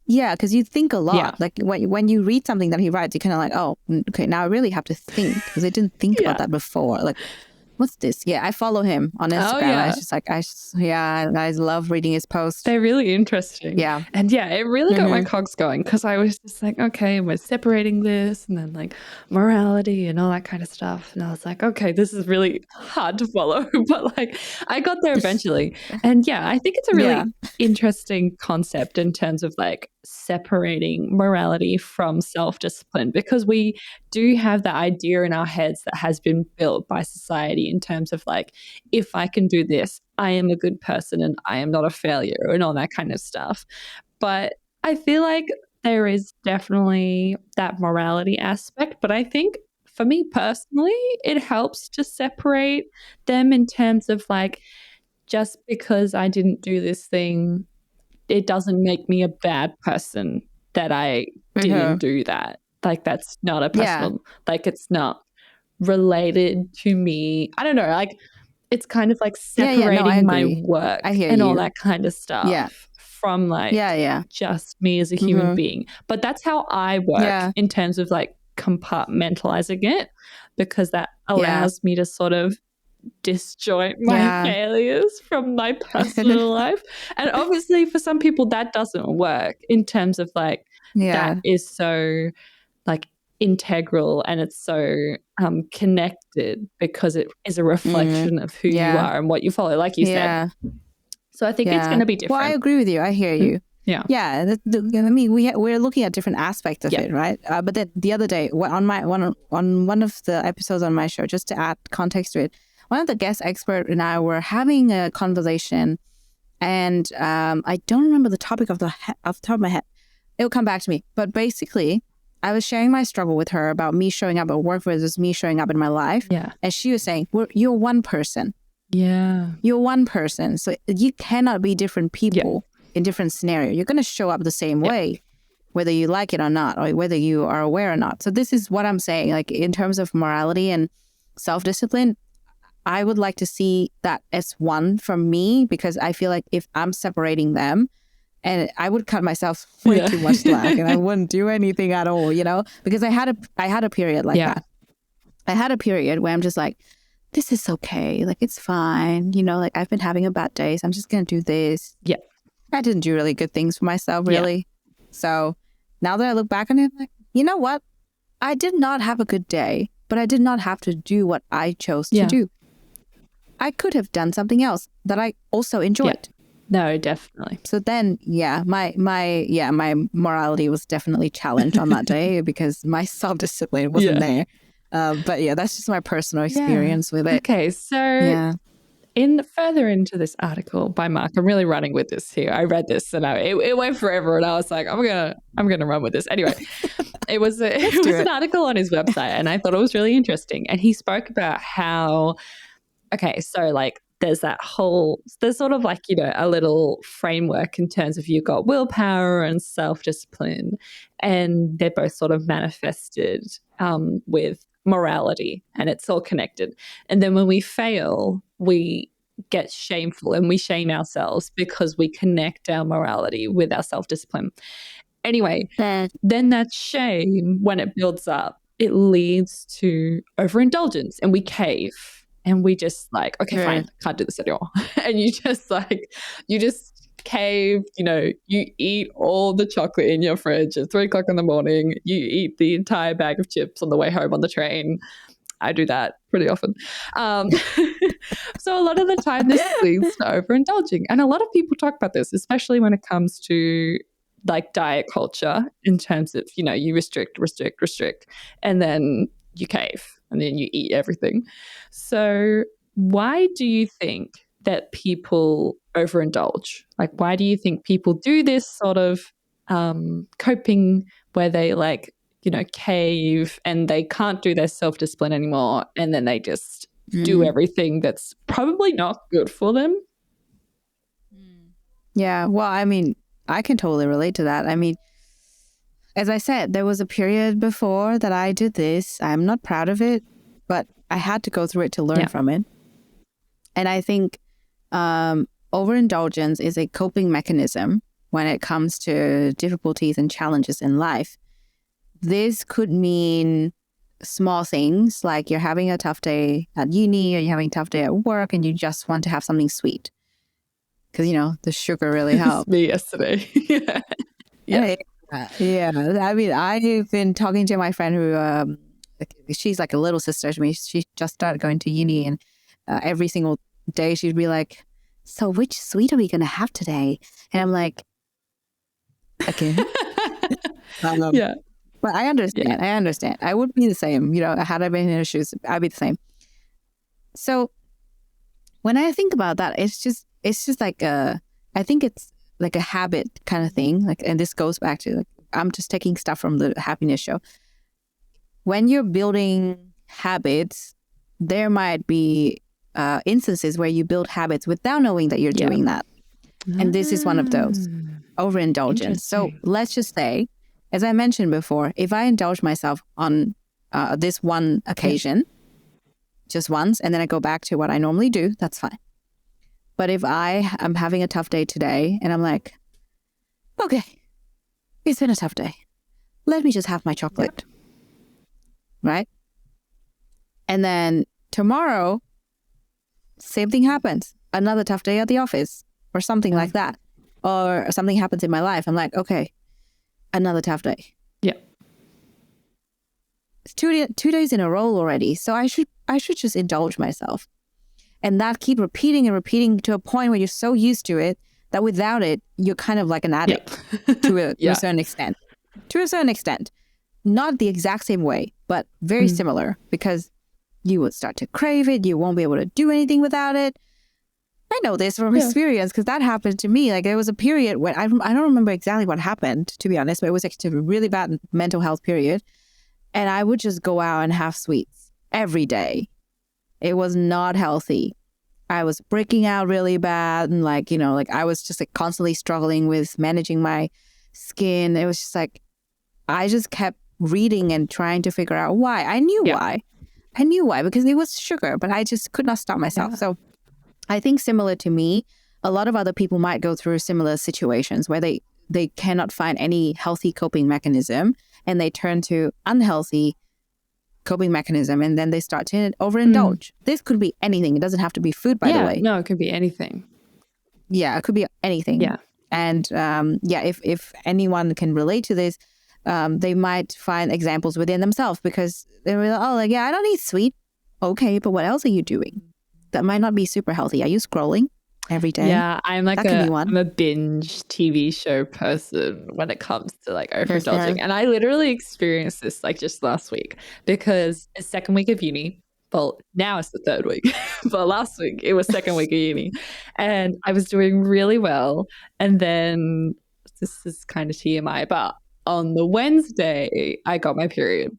because you think a lot. Yeah. Like when you read something that he writes, you're kind of like, oh, okay, now I really have to think, because I didn't think about that before. Like, what's this? Yeah, I follow him on Instagram. yeah. I was just like, I love reading his posts. They're really interesting. Yeah. And yeah, it really got my cogs going because I was just like, okay, we're separating this and then like morality and all that kind of stuff. And I was like, okay, this is really hard to follow. But like I got there eventually. And yeah, I think it's a really interesting concept in terms of like separating morality from self-discipline, because we do have the idea in our heads that has been built by society in terms of like, if I can do this, I am a good person and I am not a failure and all that kind of stuff. But I feel like there is definitely that morality aspect. But I think for me personally, it helps to separate them in terms of like, just because I didn't do this thing, it doesn't make me a bad person that I didn't do that. Like that's not a personal, like it's not related to me. I don't know, like it's kind of like separating my work and all that kind of stuff from like just me as a human being. But that's how I work in terms of like compartmentalizing it, because that allows me to sort of disjoint my failures from my personal life. And obviously for some people that doesn't work in terms of like that is so like integral and it's so connected because it is a reflection of who you are and what you follow, like you said. So I think it's going to be different. Well, I agree with you. I hear you. I mean, we're looking at different aspects of it, right? But then the other day on one of the episodes on my show, just to add context to it, one of the guest experts and I were having a conversation, and I don't remember the topic off the top of my head. It will come back to me. But basically, I was sharing my struggle with her about me showing up at work versus me showing up in my life. And she was saying, you're one person. You're one person. So you cannot be different people in different scenarios. You're going to show up the same way, whether you like it or not, or whether you are aware or not. So this is what I'm saying. Like in terms of morality and self-discipline, I would like to see that as one from me, because I feel like if I'm separating them, and I would cut myself way too much slack and I wouldn't do anything at all, you know, because I had a period like that. I had a period where I'm just like, this is okay. Like, it's fine. You know, like I've been having a bad day, so I'm just going to do this. I didn't do really good things for myself, really. So now that I look back on it, I'm like, you know what? I did not have a good day, but I did not have to do what I chose to do. I could have done something else that I also enjoyed. No, definitely. So then, my morality was definitely challenged on that day because my self-discipline wasn't there. But that's just my personal experience with it. Okay, so further into this article by Mark, I'm really running with this here. I read this and it went forever, and I was like, I'm gonna run with this anyway. It was an article on his website, and I thought it was really interesting. And he spoke about how, okay, so like there's sort of like, you know, a little framework in terms of you've got willpower and self-discipline, and they're both sort of manifested with morality, and it's all connected. And then when we fail, we get shameful and we shame ourselves because we connect our morality with our self-discipline. Anyway, then that shame, when it builds up, it leads to overindulgence, and we cave. And we just like, okay, fine, can't do this anymore. And you just cave, you know, you eat all the chocolate in your fridge at 3 o'clock in the morning. You eat the entire bag of chips on the way home on the train. I do that pretty often. So a lot of the time this leads to overindulging. And a lot of people talk about this, especially when it comes to like diet culture, in terms of, you know, you restrict, and then you cave. And then you eat everything. So why do you think that people overindulge? Like, why do you think people do this sort of coping where they like, you know, cave and they can't do their self-discipline anymore, and then they just do everything that's probably not good for them? Yeah, well, I mean, I can totally relate to that. I mean, as I said, there was a period before that I did this. I'm not proud of it, but I had to go through it to learn from it. And I think overindulgence is a coping mechanism when it comes to difficulties and challenges in life. This could mean small things, like you're having a tough day at uni or you're having a tough day at work and you just want to have something sweet. Because, the sugar really helps. Me yesterday. Yeah. Yeah. I mean, I've been talking to my friend who, she's like a little sister to me. She just started going to uni, and every single day she'd be like, so which sweet are we going to have today? And I'm like, okay. Yeah. But I understand. Yeah. I understand. I would be the same. Had I been in her shoes, I'd be the same. So when I think about that, it's just like I think it's like a habit kind of thing. Like, and this goes back to, like, I'm just taking stuff from the happiness show. When you're building habits, there might be instances where you build habits without knowing that you're doing that. And this is one of those, overindulgence. So let's just say, as I mentioned before, if I indulge myself on this one occasion, just once, and then I go back to what I normally do, that's fine. But if I am having a tough day today and I'm like, okay, it's been a tough day, let me just have my chocolate. Right? And then tomorrow, same thing happens. Another tough day at the office or something like that. Or something happens in my life. I'm like, okay, another tough day. Yeah. It's 2 days in a row already. So I should just indulge myself. And that keep repeating and repeating to a point where you're so used to it that without it, you're kind of like an addict to a certain extent. To a certain extent. Not the exact same way, but very similar, because you would start to crave it. You won't be able to do anything without it. I know this from experience because that happened to me. Like, there was a period when I don't remember exactly what happened, to be honest, but it was actually a really bad mental health period. And I would just go out and have sweets every day. It was not healthy. I was breaking out really bad. And I was just like constantly struggling with managing my skin. It was just like, I just kept reading and trying to figure out why. I knew why. I knew why, because it was sugar, but I just could not stop myself. Yeah. So I think similar to me, a lot of other people might go through similar situations where they cannot find any healthy coping mechanism and they turn to unhealthy coping mechanism, and then they start to overindulge. This could be anything. It doesn't have to be food, by the way. No, it could be anything. Yeah, it could be anything. Yeah. And if anyone can relate to this, they might find examples within themselves, because they're like, I don't eat sweet. Okay, but what else are you doing? That might not be super healthy. Are you scrolling every day? Yeah, I'm a binge TV show person when it comes to like overindulging. And I literally experienced this like just last week, because it's second week of uni. Well, now it's the third week, but last week it was second week of uni, and I was doing really well. And then, this is kind of TMI, but on the Wednesday I got my period.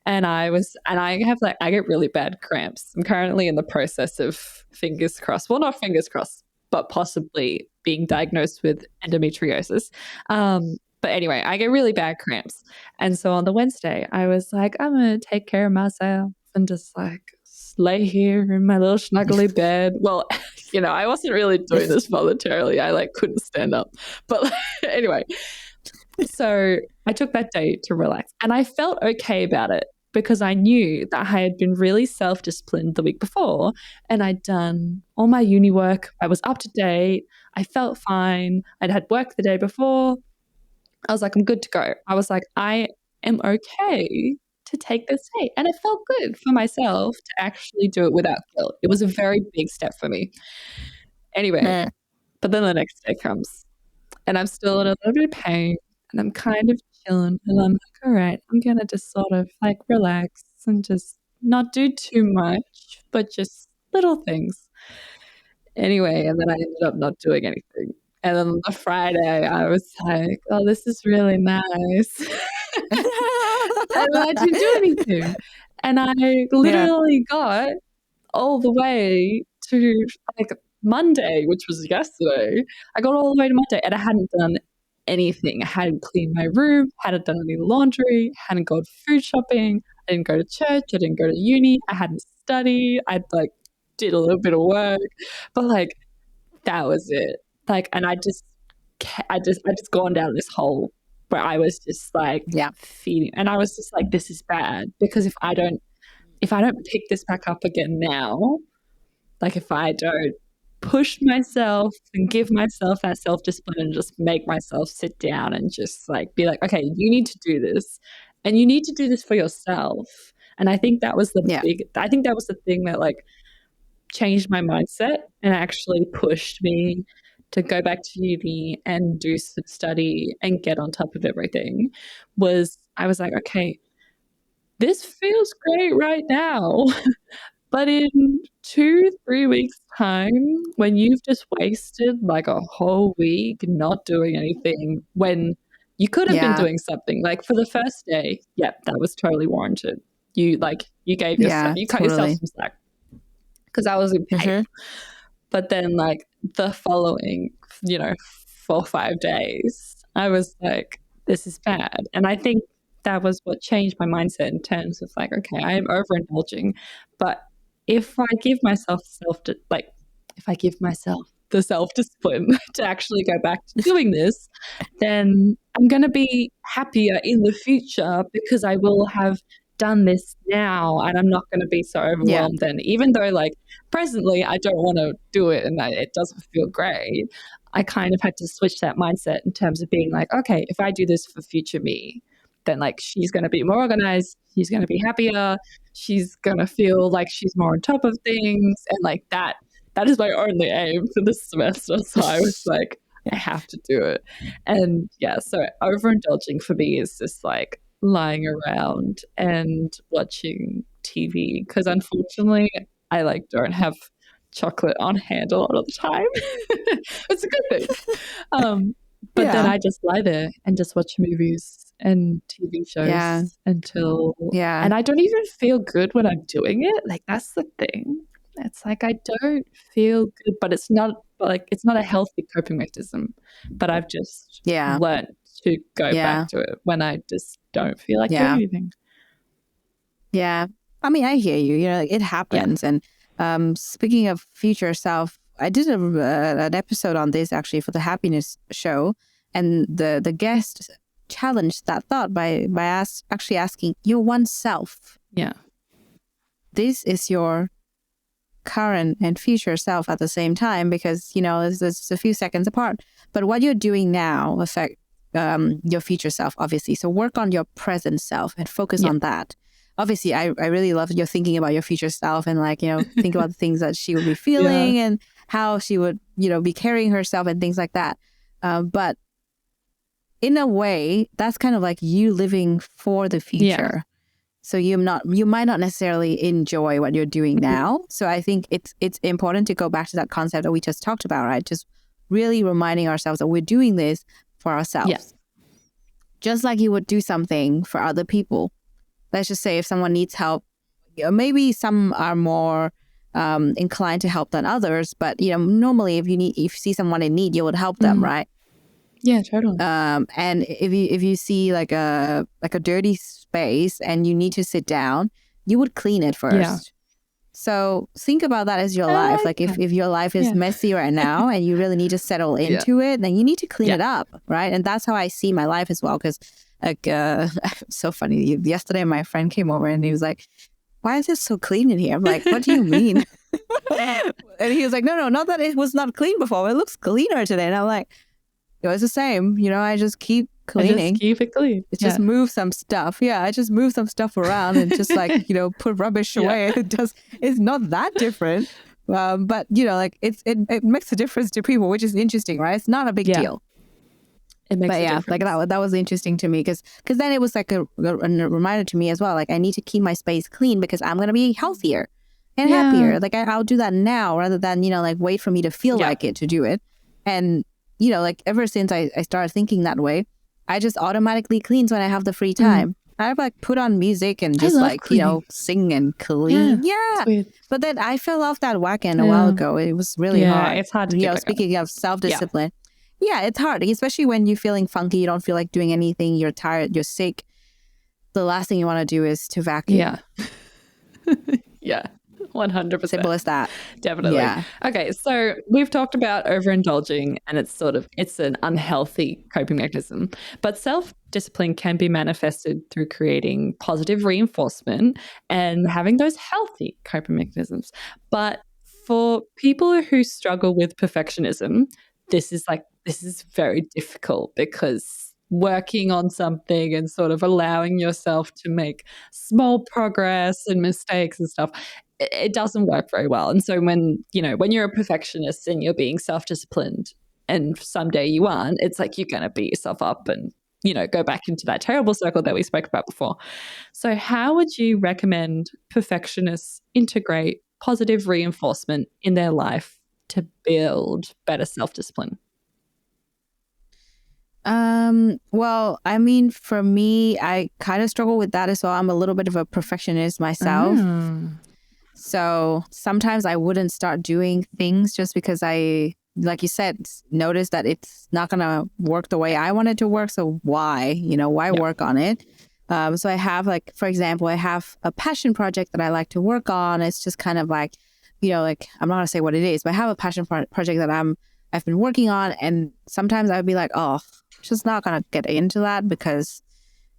And I get really bad cramps. I'm currently in the process of, fingers crossed, well, not fingers crossed, but possibly being diagnosed with endometriosis. But anyway, I get really bad cramps. And so on the Wednesday, I was like, I'm going to take care of myself and just like lay here in my little snuggly bed. Well, I wasn't really doing this voluntarily. I like couldn't stand up. But anyway, so I took that day to relax, and I felt okay about it, because I knew that I had been really self-disciplined the week before, and I'd done all my uni work. I was up to date. I felt fine. I'd had work the day before. I was like, I'm good to go. I was like, I am okay to take this day. And it felt good for myself to actually do it without guilt. It was a very big step for me. Anyway, but then the next day comes, and I'm still in a little bit of pain, and I'm kind of chilling, and I'm like, all right, I'm going to just sort of like relax and just not do too much, but just little things. Anyway, and then I ended up not doing anything. And then on the Friday, I was like, oh, this is really nice. And I didn't do anything. And I literally got all the way to like Monday, which was yesterday. I got all the way to Monday, and I hadn't done anything. I hadn't cleaned my room, hadn't done any laundry, hadn't gone food shopping, I didn't go to church, I didn't go to uni, I hadn't studied, I'd like did a little bit of work, but like that was it. Like, and I just gone down this hole where I was just like feeding, and I was just like, this is bad, because if I don't pick this back up again now, like if I don't push myself and give myself that self-discipline and just make myself sit down and just like be like, okay, you need to do this, and you need to do this for yourself. And I think that was the thing that like changed my mindset and actually pushed me to go back to uni and do some study and get on top of everything. Was I was like, okay, this feels great right now. But in 2-3 weeks time, when you've just wasted like a whole week not doing anything, when you could have been doing something, like for the first day, that was totally warranted. You gave yourself, you cut yourself some slack, because I was in pain. But then like the following, 4 or 5 days, I was like, this is bad. And I think that was what changed my mindset in terms of like, okay, I am overindulging, but if I give myself the self-discipline to actually go back to doing this, then I'm going to be happier in the future, because I will have done this now, and I'm not going to be so overwhelmed. And even though like presently I don't want to do it and it doesn't feel great, I kind of had to switch that mindset in terms of being like, okay, if I do this for future me, then like she's going to be more organized, she's going to be happier, she's going to feel like she's more on top of things. And like that is my only aim for this semester. So I was like, I have to do it. And so overindulging for me is just like lying around and watching TV, because unfortunately I like don't have chocolate on hand a lot of the time. It's a good thing. But then I just lie there and just watch movies and TV shows until and I don't even feel good when I'm doing it. Like that's the thing. It's like I don't feel good, but it's not a healthy coping mechanism. But I've just learned to go back to it when I just don't feel like doing anything. Yeah. I mean, I hear you. Like it happens. And speaking of future self, I did an episode on this actually for the happiness show, and the guest challenged that thought by actually asking your one self. Yeah. This is your current and future self at the same time, because it's a few seconds apart. But what you're doing now affect your future self, obviously. So work on your present self and focus on that. Obviously, I really love your thinking about your future self and like, think about the things that she would be feeling and how she would, be carrying herself and things like that. But in a way, that's kind of like you living for the future. Yeah. So you might not necessarily enjoy what you're doing now. So I think it's important to go back to that concept that we just talked about, right? Just really reminding ourselves that we're doing this for ourselves. Yeah. Just like you would do something for other people. Let's just say if someone needs help, maybe some are more inclined to help than others, but normally if you see someone in need, you would help them, right? Yeah, totally. And if you see like a dirty space and you need to sit down, you would clean it first. Yeah. So think about that as your life. Like if your life is messy right now and you really need to settle into it, then you need to clean it up, right? And that's how I see my life as well. Because like so funny. Yesterday, my friend came over and he was like, "Why is it so clean in here?" I'm like, "What do you mean?" And he was like, "No, not that it was not clean before. It looks cleaner today." And I'm like, it's the same. I just keep cleaning. Just keep it clean. It's just move some stuff. Yeah, I just move some stuff around and just like, put rubbish away. It's not that different. But, like it makes a difference to people, which is interesting, right? It's not a big deal. It makes a difference. Like that was interesting to me because then it was like a reminder to me as well. Like I need to keep my space clean because I'm going to be healthier and happier. Like I'll do that now rather than, like wait for me to feel like it to do it. And like ever since I started thinking that way, I just automatically cleans when I have the free time. I like put on music and just like, cleaning. Sing and clean. Yeah. But then I fell off that wagon a while ago. It was really hard. It's hard to speaking of self-discipline. Yeah, it's hard, especially when you're feeling funky, you don't feel like doing anything, you're tired, you're sick. The last thing you want to do is to vacuum. Yeah. 100%. 100%. Simple as that. Definitely. Yeah. Okay, so we've talked about overindulging and it's an unhealthy coping mechanism, but self-discipline can be manifested through creating positive reinforcement and having those healthy coping mechanisms. But for people who struggle with perfectionism, this is very difficult because working on something and sort of allowing yourself to make small progress and mistakes and stuff, it doesn't work very well. And so when you're a perfectionist and you're being self-disciplined and someday you aren't, it's like you're going to beat yourself up and, go back into that terrible circle that we spoke about before. So how would you recommend perfectionists integrate positive reinforcement in their life to build better self-discipline? Well, I mean, for me, I kind of struggle with that as well. I'm a little bit of a perfectionist myself. So sometimes I wouldn't start doing things just because I, like you said, notice that it's not going to work the way I want it to work. So why work on it? So I have, like, for example, I have a passion project that I like to work on. It's just kind of like, I'm not going to say what it is, but I have a passion project that I've been working on. And sometimes I would be like, oh, just not going to get into that because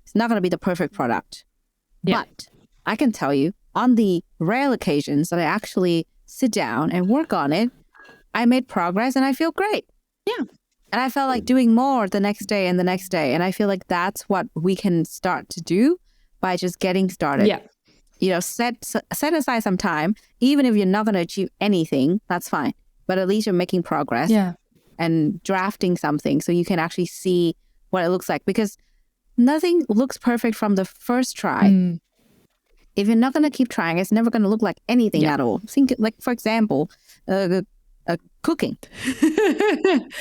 it's not going to be the perfect product. Yeah. But I can tell you, on the rare occasions that I actually sit down and work on it, I made progress and I feel great. Yeah. And I felt like doing more the next day and the next day. And I feel like that's what we can start to do by just getting started. Yeah. Set aside some time, even if you're not going to achieve anything, that's fine. But at least you're making progress. Yeah. And drafting something so you can actually see what it looks like, because nothing looks perfect from the first try. If you're not going to keep trying, it's never going to look like anything at all. Think, like, for example, cooking.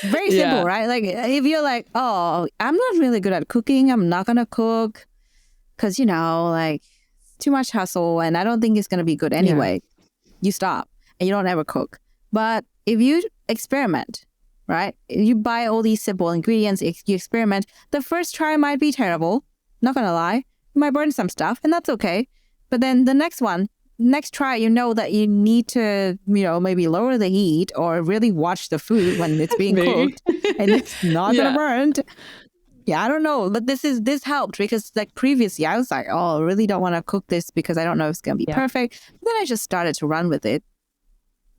Very simple, right? Like, if you're like, oh, I'm not really good at cooking, I'm not going to cook because, too much hustle and I don't think it's going to be good anyway. You stop and you don't ever cook. But if you experiment, right? You buy all these simple ingredients, you experiment. The first try might be terrible. Not going to lie. You might burn some stuff and that's okay. But then the next try, that you need to, maybe lower the heat or really watch the food when it's being cooked and it's not going to burn. Yeah, I don't know. But this helped because, like, previously I was like, oh, I really don't want to cook this because I don't know if it's going to be perfect. But then I just started to run with it,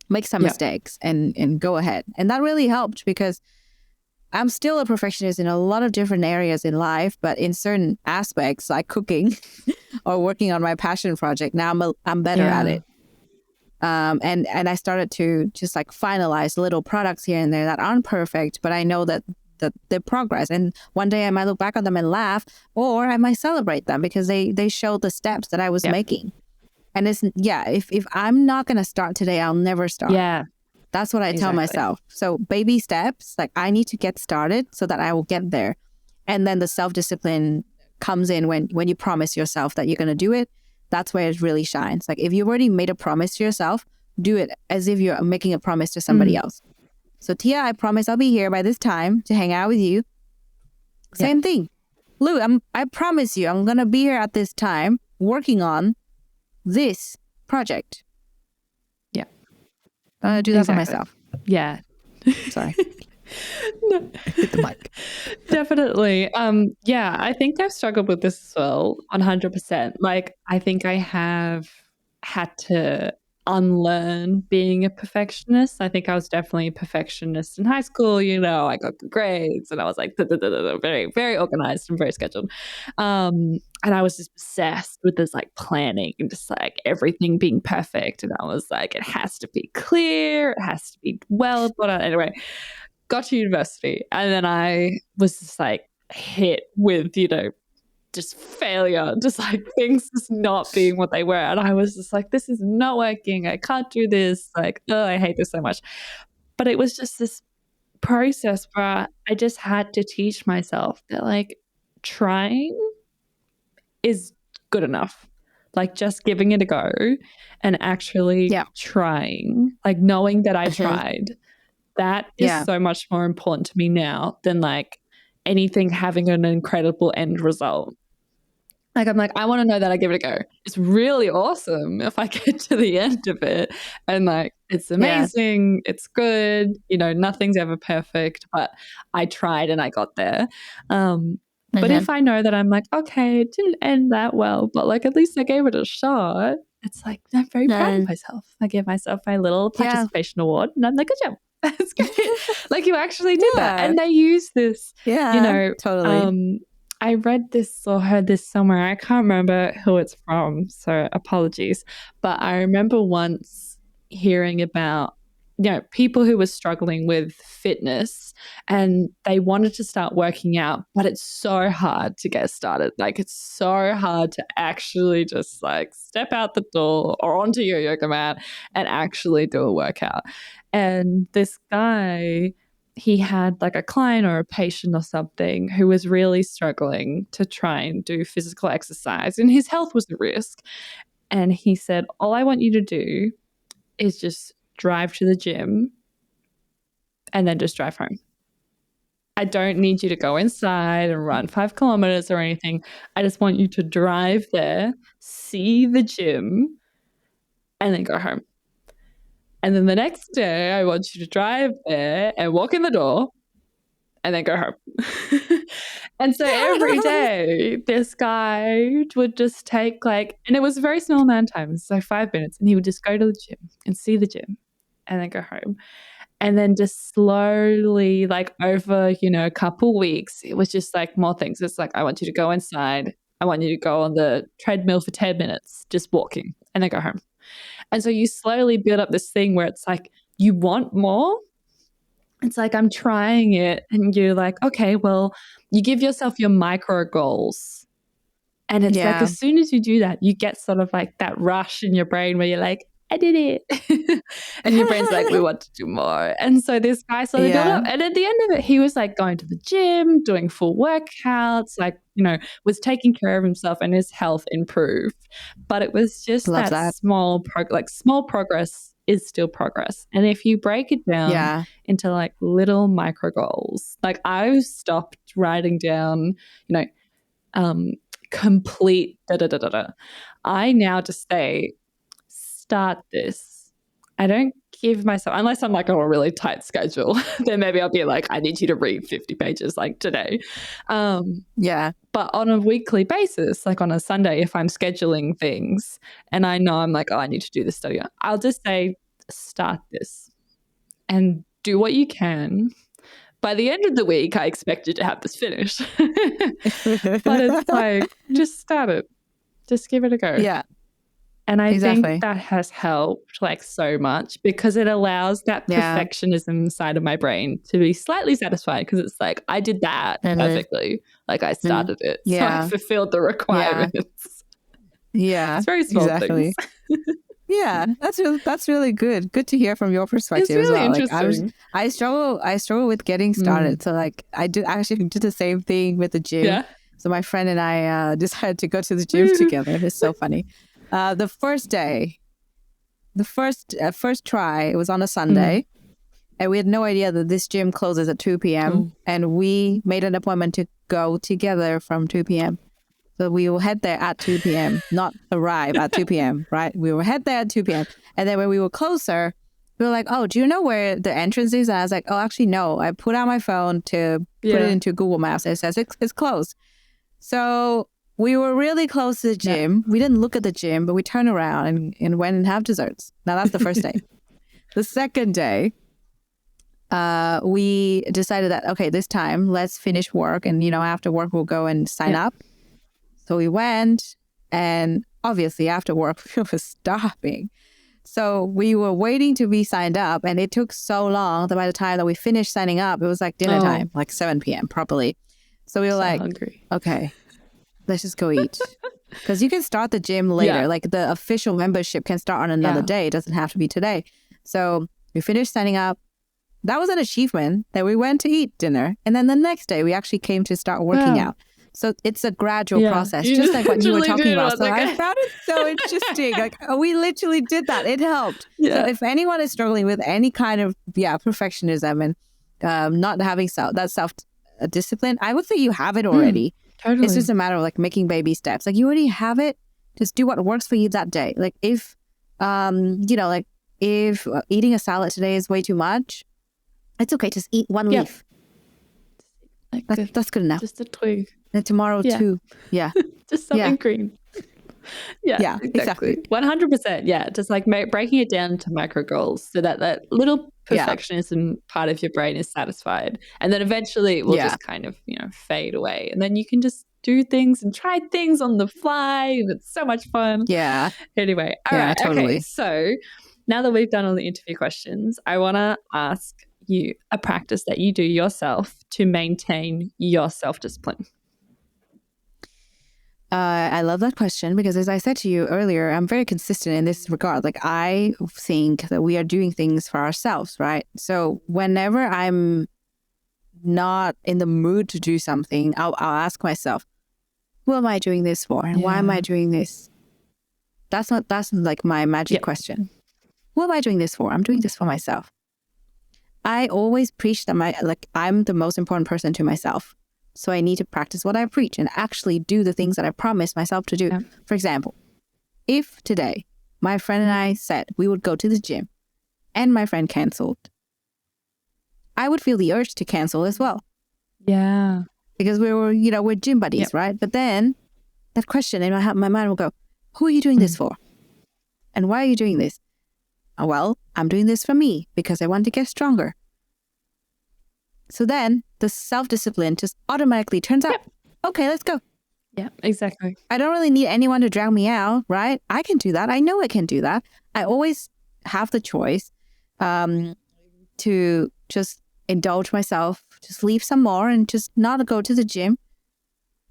make some mistakes and go ahead. And that really helped because I'm still a perfectionist in a lot of different areas in life, but in certain aspects like cooking or working on my passion project, now I'm better at it. And I started to just like finalize little products here and there that aren't perfect, but I know that they're progress. And one day I might look back on them and laugh, or I might celebrate them because they show the steps that I was making. And if I'm not going to start today, I'll never start. Yeah. That's what I tell myself. So baby steps, like I need to get started so that I will get there. And then the self-discipline comes in when you promise yourself that you're going to do it. That's where it really shines. Like if you've already made a promise to yourself, do it as if you're making a promise to somebody else. So Tia, I promise I'll be here by this time to hang out with you. Same thing. Lu, I promise you I'm going to be here at this time working on this project. Do that for myself. Yeah. Sorry. No. Hit the mic. Definitely. I think I've struggled with this as well, 100%. Like, I think I have had to unlearn being a perfectionist. I think I was definitely a perfectionist in high school. I got good grades and I was like very, very organized and very scheduled. And I was just obsessed with this like planning and just like everything being perfect. And I was like, it has to be clear. It has to be well thought out. Anyway, got to university and then I was just like hit with, just failure, just like things just not being what they were. And I was just like, this is not working. I can't do this. Like, oh, I hate this so much. But it was just this process where I just had to teach myself that like trying is good enough. Like just giving it a go and actually trying, like knowing that I tried. That is so much more important to me now than like anything having an incredible end result. Like, I'm like, I want to know that I give it a go. It's really awesome if I get to the end of it and like, it's amazing. It's good. You know, nothing's ever perfect, but I tried and I got there. But if I know that I'm like, okay, it didn't end that well, but like, at least I gave it a shot. It's like, I'm very proud of myself. I give myself my little participation award and I'm like, good job. That's great. Like you actually did that. And they use this, you know, totally. I read this or heard this somewhere. I can't remember who it's from, so apologies. But I remember once hearing about, you know, people who were struggling with fitness and they wanted to start working out, but it's so hard to get started. Like it's so hard to actually just like step out the door or onto your yoga mat and actually do a workout. And this guy, he had like a client or a patient or something who was really struggling to try and do physical exercise and his health was at risk. And he said, all I want you to do is just drive to the gym and then just drive home. I don't need you to go inside and run 5 kilometers or anything. I just want you to drive there, see the gym, and then go home. And then the next day, I want you to drive there and walk in the door and then go home. And so every day, this guy would just take like, and it was a very small amount of time, so 5 minutes, and he would just go to the gym and see the gym and then go home. And then just slowly, like over, you know, a couple weeks, it was just like more things. It's like, I want you to go inside. I want you to go on the treadmill for 10 minutes, just walking, and then go home. And so you slowly build up this thing where it's like, you want more. It's like, I'm trying it. And you're like, okay, well, you give yourself your micro goals. And it's like, as soon as you do that, you get sort of like that rush in your brain where you're like, I did it. And your brain's like, we want to do more. And so this guy sort of built up. And at the end of it, he was like going to the gym, doing full workouts, like, you know, was taking care of himself and his health improved. But it was just that small progress is still progress. And if you break it down into like little micro goals, like I've stopped writing down, you know, complete I now just say, start this. I don't give myself, unless I'm like on a really tight schedule, then maybe I'll be like, I need you to read 50 pages like today. But on a weekly basis, like on a Sunday, if I'm scheduling things and I know I'm like, oh, I need to do this study, I'll just say, start this and do what you can. By the end of the week, I expect you to have this finished. But it's like, just start it. Just give it a go. Yeah. And I think that has helped like so much because it allows that perfectionism side of my brain to be slightly satisfied because it's like, I did that perfectly. Like I started it. So I fulfilled the requirements. Yeah. It's very small things. Yeah, that's really good. Good to hear from your perspective really as well. interesting. Like I struggle with getting started. So like I did the same thing with the gym. Yeah. So my friend and I decided to go to the gym together. It's so funny. The first day, the first try, it was on a Sunday, and we had no idea that this gym closes at 2 p.m. And we made an appointment to go together from 2 p.m. So we will head there at 2 p.m., not arrive at 2 p.m., right? We will head there at 2 p.m. And then when we were closer, we were like, oh, do you know where the entrance is? And I was like, oh, actually, no. I put out my phone to put it into Google Maps. And it says it's closed. So we were really close to the gym. We didn't look at the gym, but we turned around and went and have desserts. Now, that's the first day. The second day, we decided that, okay, this time, let's finish work. And, you know, after work, we'll go and sign up. So we went, and obviously after work, we were starving. So we were waiting to be signed up, and it took so long that by the time that we finished signing up, it was like dinner time, like 7 p.m. probably. So we were like, hungry. Okay, let's just go eat. Because you can start the gym later. Like the official membership can start on another day. It doesn't have to be today. So we finished signing up. That was an achievement that we went to eat dinner. And then the next day, we actually came to start working out. So it's a gradual process, just like what you were talking about. So I found it so interesting. Like we literally did that. It helped. So if anyone is struggling with any kind of perfectionism and not having self-discipline, I would say you have it already. Totally. It's just a matter of like making baby steps. Like you already have it. Just do what works for you that day. Like if, like if eating a salad today is way too much, it's okay. Just eat one leaf. Like that's good enough. Just a twig. And tomorrow too. Yeah. Just something green. Yeah, exactly. 100%. Yeah. Just like breaking it down to micro goals so that little perfectionism part of your brain is satisfied. And then eventually it will just kind of, fade away. And then you can just do things and try things on the fly. And it's so much fun. Yeah. Anyway. All right. Totally. Okay. So now that we've done all the interview questions, I want to ask you a practice that you do yourself to maintain your self-discipline. I love that question because as I said to you earlier, I'm very consistent in this regard. Like I think that we are doing things for ourselves, right? So whenever I'm not in the mood to do something, I'll ask myself, who am I doing this for? And why am I doing this? That's like my magic question. Who am I doing this for? I'm doing this for myself. I always preach that I'm the most important person to myself. So I need to practice what I preach and actually do the things that I promised myself to do. Yeah. For example, if today my friend and I said we would go to the gym and my friend canceled, I would feel the urge to cancel as well. Yeah. Because we're gym buddies, right? But then that question in my mind will go, who are you doing this for? And why are you doing this? Well, I'm doing this for me because I want to get stronger. So then the self-discipline just automatically turns out, okay, let's go. Yeah, exactly. I don't really need anyone to drag me out, right? I can do that. I know I can do that. I always have the choice to just indulge myself, just leave some more and just not go to the gym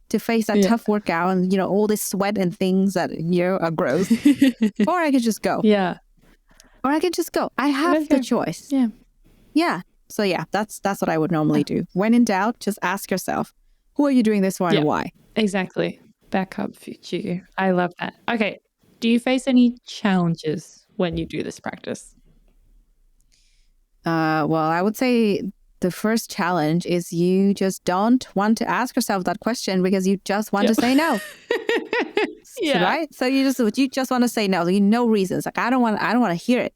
to face that tough workout and, all this sweat and things that, are gross. Or I could just go. Yeah. Or I could just go. I have the choice. Yeah. Yeah. So that's what I would normally do. When in doubt, just ask yourself, who are you doing this for and why? Exactly. Backup future you. I love that. Okay. Do you face any challenges when you do this practice? Well, I would say the first challenge is you just don't want to ask yourself that question because you just want to say no. Right? So you just want to say no. No reasons. Like I don't want to hear it.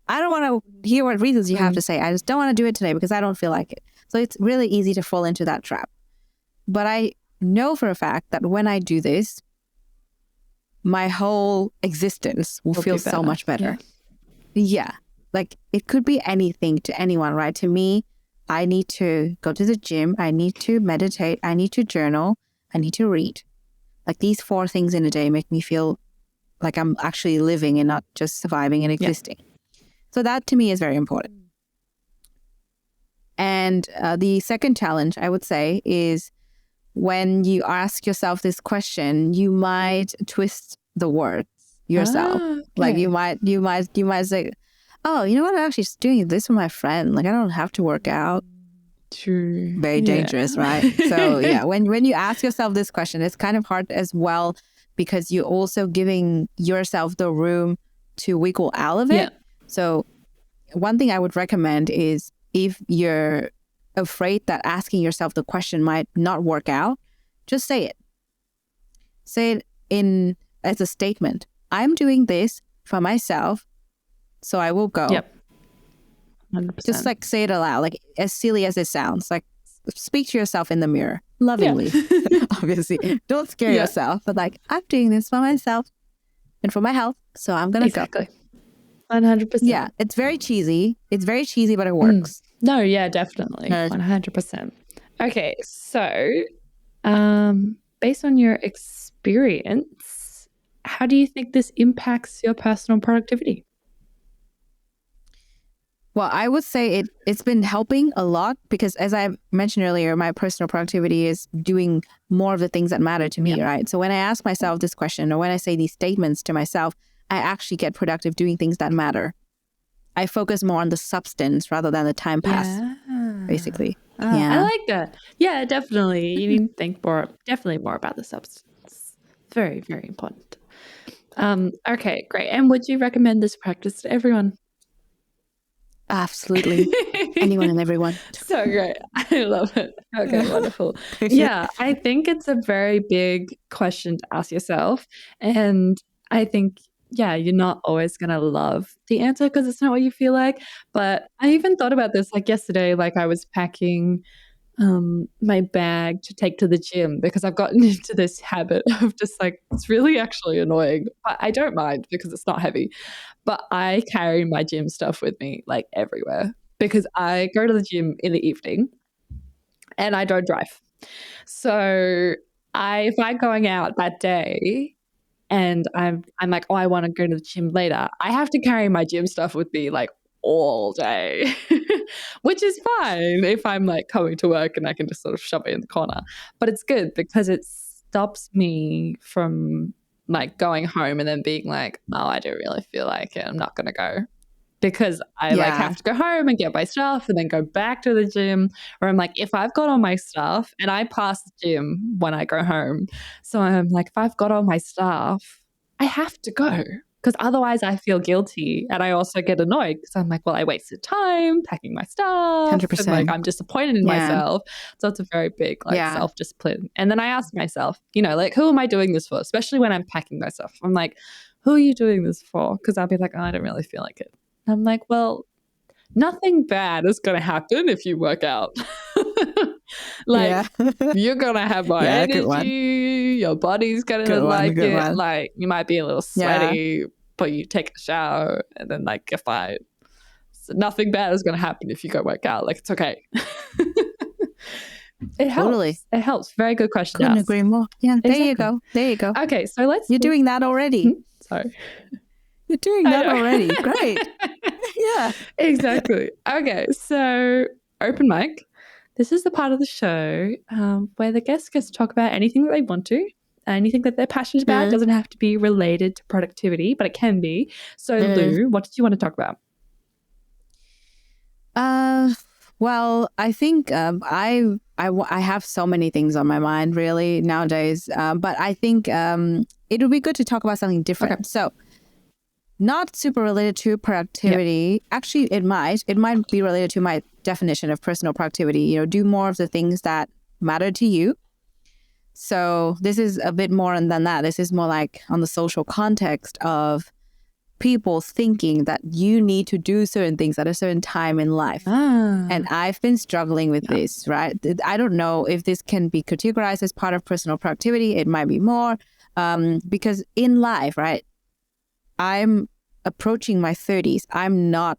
I don't want to hear what reasons you have to say. I just don't want to do it today because I don't feel like it. So it's really easy to fall into that trap. But I know for a fact that when I do this, my whole existence will feel so much better. Yeah. Like it could be anything to anyone, right? To me, I need to go to the gym. I need to meditate. I need to journal. I need to read. Like these 4 things in a day make me feel like I'm actually living and not just surviving and existing. So that to me is very important. And the second challenge, I would say, is when you ask yourself this question, you might twist the words yourself. Like you might say, oh, you know what? I'm actually just doing this with my friend. Like I don't have to work out. True. Very dangerous, right? So when you ask yourself this question, it's kind of hard as well because you're also giving yourself the room to wiggle out of it. Yeah. So one thing I would recommend is if you're afraid that asking yourself the question might not work out, just say it. Say it as a statement. I'm doing this for myself, so I will go. Yep. 100%. Just like say it aloud, like as silly as it sounds. Like speak to yourself in the mirror lovingly. Obviously, don't scare yourself, but like I'm doing this for myself and for my health, so I'm gonna go. 100%. Yeah, it's very cheesy. But it works. No, yeah, definitely. 100%. Okay, so based on your experience, how do you think this impacts your personal productivity? Well, I would say it's been helping a lot because as I mentioned earlier, my personal productivity is doing more of the things that matter to me, right? So when I ask myself this question or when I say these statements to myself, I actually get productive doing things that matter. I focus more on the substance rather than the time pass, basically. I like that. Yeah, definitely. You need to think more about the substance. Very, very important. Okay, great. And would you recommend this practice to everyone? Absolutely. Anyone and everyone. So great. I love it. Okay, wonderful. Yeah, I think it's a very big question to ask yourself. And I think, yeah, you're not always going to love the answer because it's not what you feel like. But I even thought about this like yesterday, like I was packing my bag to take to the gym because I've gotten into this habit of just like, it's really actually annoying, but I don't mind because it's not heavy. But I carry my gym stuff with me like everywhere because I go to the gym in the evening and I don't drive. So if I'm going out that day and I'm like, oh, I want to go to the gym later, I have to carry my gym stuff with me like all day, which is fine if I'm like coming to work and I can just sort of shove it in the corner. But it's good because it stops me from like going home and then being like, oh, I don't really feel like it. I'm not going to go. Because I like have to go home and get my stuff and then go back to the gym. Or I'm like, if I've got all my stuff and I pass the gym when I go home. So I'm like, if I've got all my stuff, I have to go. Because otherwise I feel guilty. And I also get annoyed because I'm like, well, I wasted time packing my stuff. 100%. And like I'm disappointed in myself. So it's a very big like self-discipline. And then I ask myself, you know, like, who am I doing this for? Especially when I'm packing my stuff. I'm like, who are you doing this for? Because I'll be like, oh, I don't really feel like it. I'm like, well, nothing bad is going to happen if you work out. Like, you're going to have more energy. Your body's going to like it. Like, you might be a little sweaty, but you take a shower and then, like, you're fine. So nothing bad is going to happen if you go work out. Like, it's okay. It helps. Totally. It helps. Very good question. Couldn't agree more. Yeah, there you go. There you go. Okay, so You're doing that already. Sorry. You're doing that already. Great. Yeah. Exactly. Okay. So open mic. This is the part of the show where the guests get to talk about anything that they want to, anything that they're passionate about. It doesn't have to be related to productivity, but it can be. So Lu, what did you want to talk about? Well, I think I have so many things on my mind really nowadays, but I think it would be good to talk about something different. Okay. So not super related to productivity. Yeah. Actually, it might be related to my definition of personal productivity. You know, do more of the things that matter to you. So this is a bit more than that. This is more like on the social context of people thinking that you need to do certain things at a certain time in life. And I've been struggling with this, right? I don't know if this can be categorized as part of personal productivity. It might be more because in life, right? I'm approaching my 30s. I'm not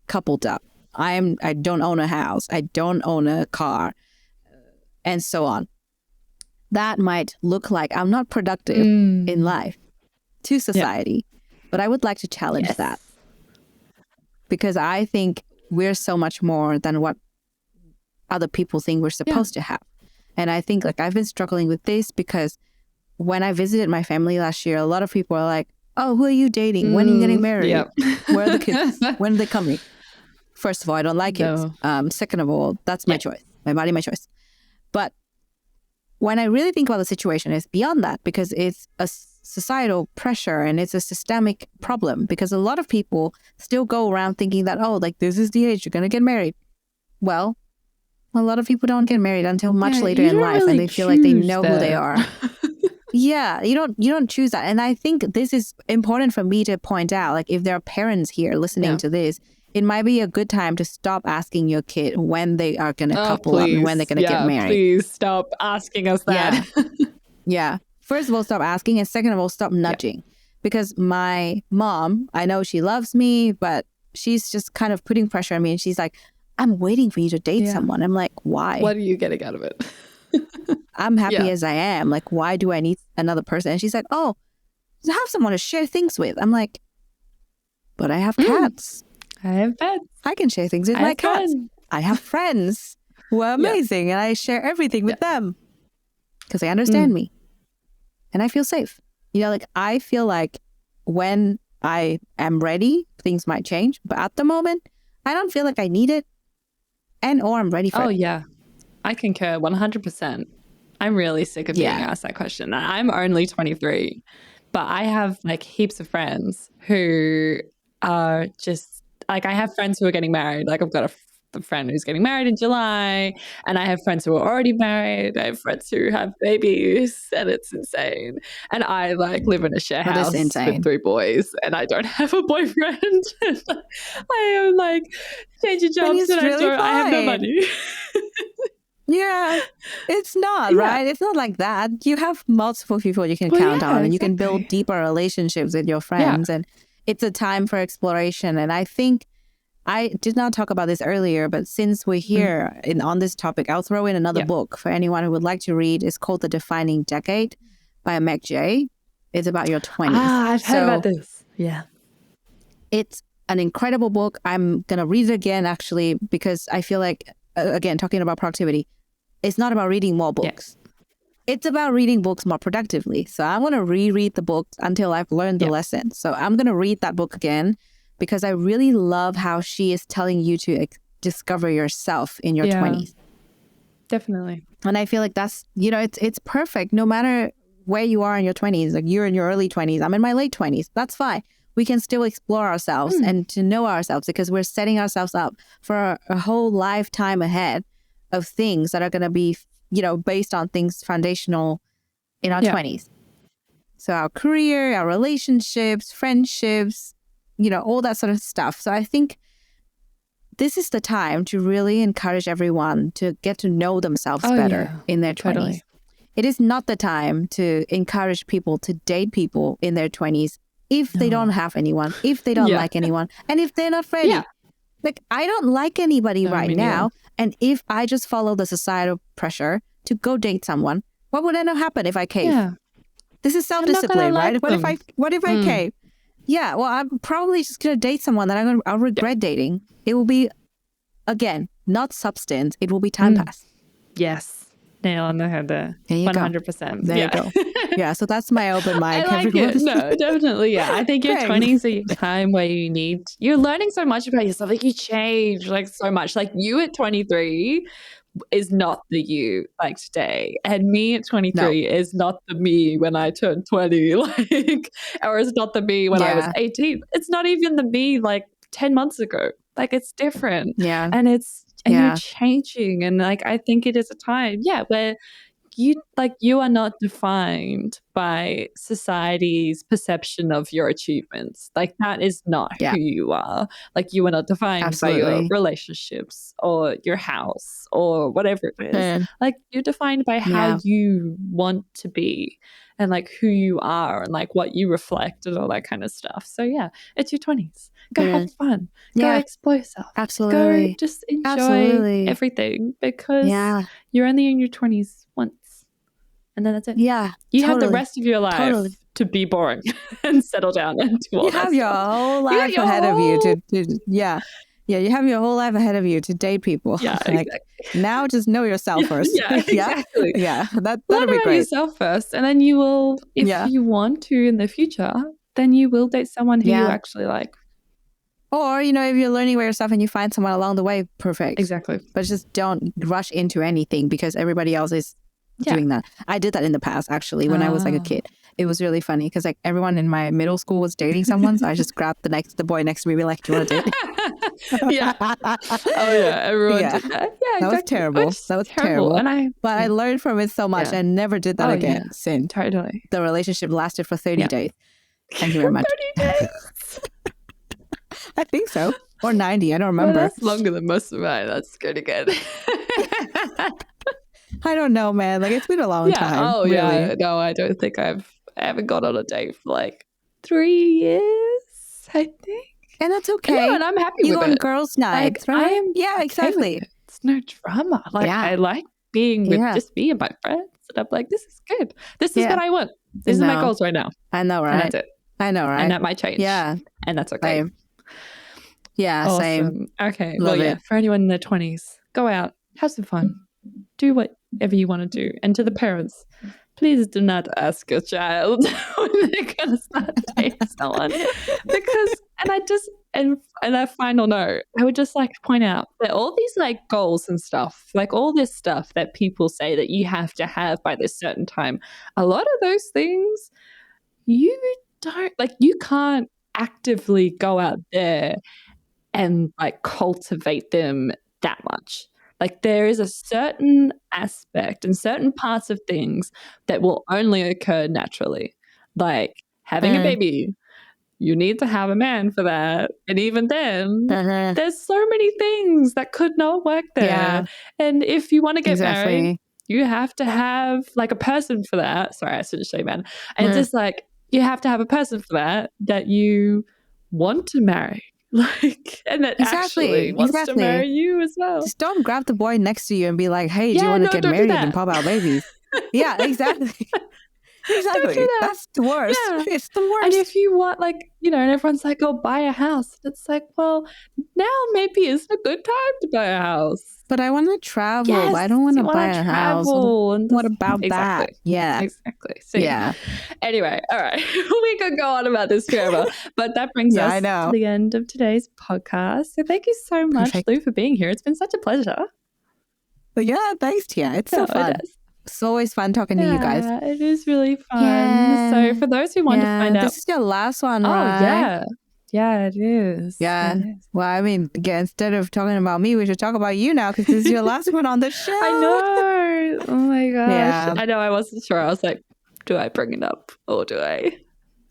coupled up. I don't own a house. I don't own a car, and so on. That might look like I'm not productive in life to society, but I would like to challenge that because I think we're so much more than what other people think we're supposed to have. And I think like I've been struggling with this because when I visited my family last year, a lot of people are like, oh, who are you dating? When are you getting married? Yep. Where are the kids? When are they coming? First of all, I don't like kids. Second of all, that's my choice. My body, my choice. But when I really think about the situation, it's beyond that because it's a societal pressure and it's a systemic problem because a lot of people still go around thinking that, oh, like this is the age you're going to get married. Well, a lot of people don't get married until much later in life and they feel like they know who they are. Yeah, you don't choose that. And I think this is important for me to point out, like if there are parents here listening to this, it might be a good time to stop asking your kid when they are going to couple up and when they're going to get married. Please stop asking us that. Yeah. First of all, stop asking. And second of all, stop nudging. Because my mom, I know she loves me, but she's just kind of putting pressure on me. And she's like, I'm waiting for you to date someone. I'm like, why? What are you getting out of it? I'm happy as I am. Like, why do I need another person? And she's like, oh, have someone to share things with. I'm like, but I have cats. I have pets. I can share things with my cats. I have friends who are amazing and I share everything with them because they understand me and I feel safe. You know, like I feel like when I am ready, things might change. But at the moment, I don't feel like I need it or I'm ready for it. Oh, yeah. I concur 100%. I'm really sick of being asked that question. I'm only 23, but I have like heaps of friends who are just like I have friends who are getting married. Like I've got a friend who's getting married in July, and I have friends who are already married. I have friends who have babies, and it's insane. And I like live in a share house with 3 boys, and I don't have a boyfriend. I am like changing jobs, and really I have no money. Yeah, it's not, right? It's not like that. You have multiple people you can count on, and you can build deeper relationships with your friends. And it's a time for exploration. And I think I did not talk about this earlier, but since we're here on this topic, I'll throw in another book for anyone who would like to read. It's called The Defining Decade by Meg Jay. It's about your 20s. I've heard about this. Yeah. It's an incredible book. I'm going to read it again, actually, because I feel like, again, talking about productivity, it's not about reading more books. It's about reading books more productively. So I'm going to reread the book until I've learned the lesson. So I'm going to read that book again because I really love how she is telling you to discover yourself in your 20s. Definitely. And I feel like that's, it's perfect no matter where you are in your 20s. Like you're in your early 20s. I'm in my late 20s. That's fine. We can still explore ourselves and to know ourselves because we're setting ourselves up for a whole lifetime ahead of things that are going to be, based on things foundational in our 20s. So our career, our relationships, friendships, all that sort of stuff. So I think this is the time to really encourage everyone to get to know themselves better in their 20s. It is not the time to encourage people to date people in their 20s if they don't have anyone, if they don't like anyone, and if they're not ready. Like, I don't like anybody right now. And if I just follow the societal pressure to go date someone, what would end up happen if I cave? This is self-discipline, right? What if I cave? Yeah, well, I'm probably just going to date someone that I'll regret dating. It will be, again, not substance. It will be time pass. Yes. Nail on the head there. There you 100%. There you go. Yeah, so that's my open mic. I like it. No, definitely. Yeah. I think your 20s are your time where you're learning so much about yourself. Like you change like so much. Like you at 23 is not the you like today. And me at 23 is not the me when I turned 20. Like, or it's not the me when I was 18. It's not even the me like 10 months ago. Like it's different. Yeah. And you're changing. And like, I think it is a time, where you are not defined by society's perception of your achievements. Like that is not who you are. Like you are not defined by your relationships or your house or whatever it is. Like you're defined by how you want to be and like who you are and like what you reflect and all that kind of stuff. So it's your 20s. Go have fun. Go explore yourself. Absolutely. Go just enjoy everything because you're only in your 20s once. And then that's it. Yeah. You have the rest of your life to be boring and settle down and do all that. You have your whole life ahead of you to you have your whole life ahead of you to date people. Yeah, like, exactly. Now just know yourself first. Exactly. Yeah, that'll Learn be about great. yourself first, and then you will, if you want to in the future, then you will date someone who you actually like. Or, if you're learning about yourself and you find someone along the way, perfect. Exactly. But just don't rush into anything because everybody else is doing that. I did that in the past, actually, when I was like a kid. It was really funny because like everyone in my middle school was dating someone. So I just grabbed the boy next to me and be like, do you want to date? Everyone did that. Yeah, exactly. That was terrible. That was terrible. But I learned from it so much. I never did that again since. Totally. The relationship lasted for 30 days. Thank you very much. 30 days. I think so. Or 90. I don't remember. Well, that's longer than most of mine. That's good again. I don't know, man. Like, it's been a long time. Oh, really. Yeah. No, I don't think I haven't gone on a date for like 3 years, I think. And that's okay. No, and I'm happy with it. You go on girls' nights, right? I am exactly. It's no drama. Like, I like being with just me and my friends. And I'm like, this is good. This is what I want. These are my goals right now. I know, right? And that's it. I know, right? And that might change. Yeah. And that's okay. Yeah, awesome. Same. Okay. Love well, it. For anyone in their 20s, go out, have some fun, do whatever you want to do. And to the parents, please do not ask your child when they're going to start dating someone. Because, and a final note, I would just like to point out that all these like goals and stuff, like all this stuff that people say that you have to have by this certain time, a lot of those things, you can't actively go out there and like cultivate them that much. Like there is a certain aspect and certain parts of things that will only occur naturally. Like having a baby, you need to have a man for that. And even then, there's so many things that could not work there. Yeah. And if you want to get married, you have to have like a person for that. Sorry, I shouldn't say man. And it's just like, you have to have a person for that you want to marry. Like, and that actually wants to marry you as well. Just don't grab the boy next to you and be like, hey, do you want to get married and pop out babies? Yeah, exactly. Exactly. That's the worst. Yeah. It's the worst. And if you want, like, you know, and everyone's like, oh, buy a house. It's like, well, now maybe isn't a good time to buy a house. But I want to travel. Yes, I don't want to buy a house. What about that? Yeah. Exactly. See? Yeah. Anyway, all right. We could go on about this forever. But that brings us to the end of today's podcast. So thank you so much, Lu, for being here. It's been such a pleasure. But yeah, thanks, Tia. It's so fun. It's always fun talking to you guys. Yeah, it is really fun. Yeah. So for those who want to find out. This is your last one, right? Yeah. Yeah, it is. Yeah. It is. Well, I mean, again, instead of talking about me, we should talk about you now because this is your last one on the show. I know. Oh my gosh. Yeah. I know. I wasn't sure. I was like, do I bring it up or do I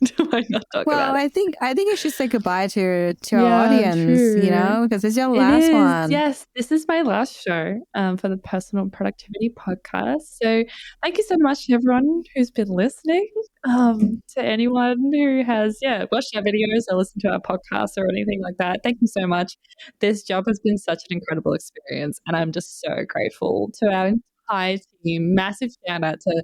not talk about it? Well, I think you should say goodbye to our audience, true. You know, because it's your last one. Yes, this is my last show for the Personal Productivity Podcast. So thank you so much to everyone who's been listening, to anyone who has, watched our videos or listened to our podcast or anything like that. Thank you so much. This job has been such an incredible experience and I'm just so grateful to our entire team. Massive shout out to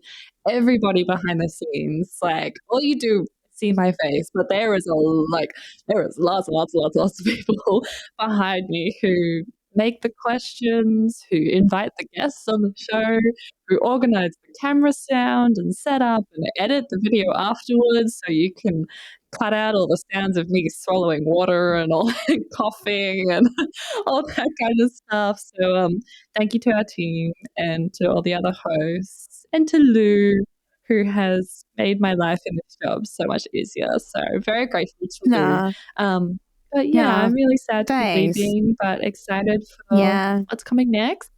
everybody behind the scenes. Like all you do see my face, but there is lots of people behind me who make the questions, who invite the guests on the show, who organize the camera sound and set up and edit the video afterwards so you can cut out all the sounds of me swallowing water and all coughing and all that kind of stuff. So thank you to our team and to all the other hosts and to Lu, who has made my life in this job so much easier. So very grateful to you. But I'm really sad to be leaving, but excited for what's coming next.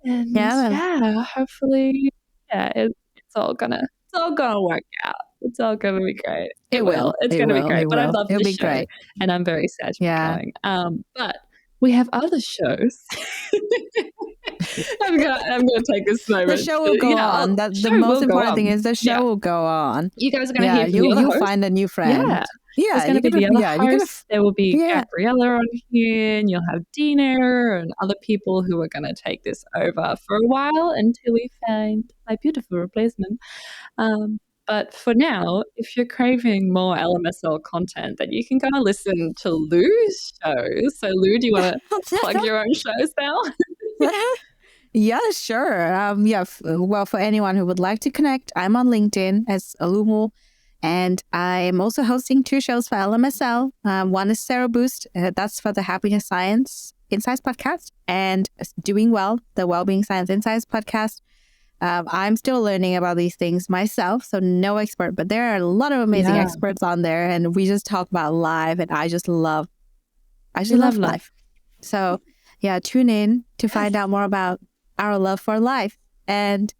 And hopefully, it's all gonna work out. It's all gonna be great. It will. It's gonna be great. But I love this show, and I'm very sad to be going. But we have other shows. I'm gonna take this moment. The show will go on. The most important thing is the show will go on. You guys are gonna hear from the other you'll hosts. find a new friend. There's going to be the other hosts. There will be Gabriella on here, and you'll have Dina and other people who are going to take this over for a while until we find my beautiful replacement. But for now, if you're craving more LMSL content, then you can go and listen to Lu's shows. So Lu, do you want to plug your own shows now? Yeah, sure. Well, for anyone who would like to connect, I'm on LinkedIn as Lu Ngo. And I'm also hosting 2 shows for LMSL. One is Sero Boost. That's for the Happiness Science Insights Podcast. And Doing Well, the Wellbeing Science Insights Podcast. I'm still learning about these things myself, so no expert. But there are a lot of amazing experts on there. And we just talk about life. And I just love life. So tune in to find out more about our love for life. And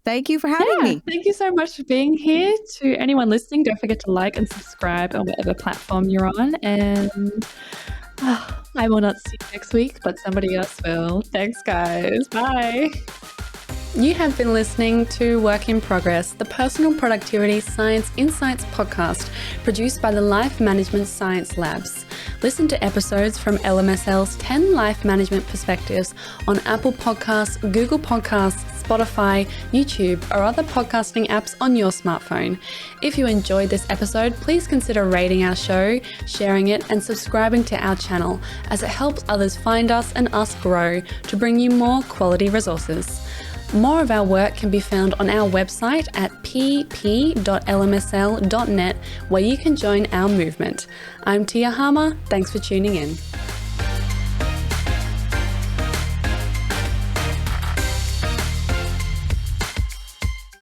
thank you for having me. Thank you so much for being here. To anyone listening, don't forget to like and subscribe on whatever platform you're on. And I will not see you next week, but somebody else will. Thanks, guys. Bye. You have been listening to Work in Progress, the Personal Productivity Science Insights Podcast, produced by the Life Management Science Labs. Listen to episodes from LMSL's 10 Life Management Perspectives on Apple Podcasts, Google Podcasts, Spotify, YouTube, or other podcasting apps on your smartphone. If you enjoyed this episode, please consider rating our show, sharing it, and subscribing to our channel, as it helps others find us and us grow to bring you more quality resources. More of our work can be found on our website at pp.lmsl.net, where you can join our movement. I'm Tia Harmer. Thanks for tuning in.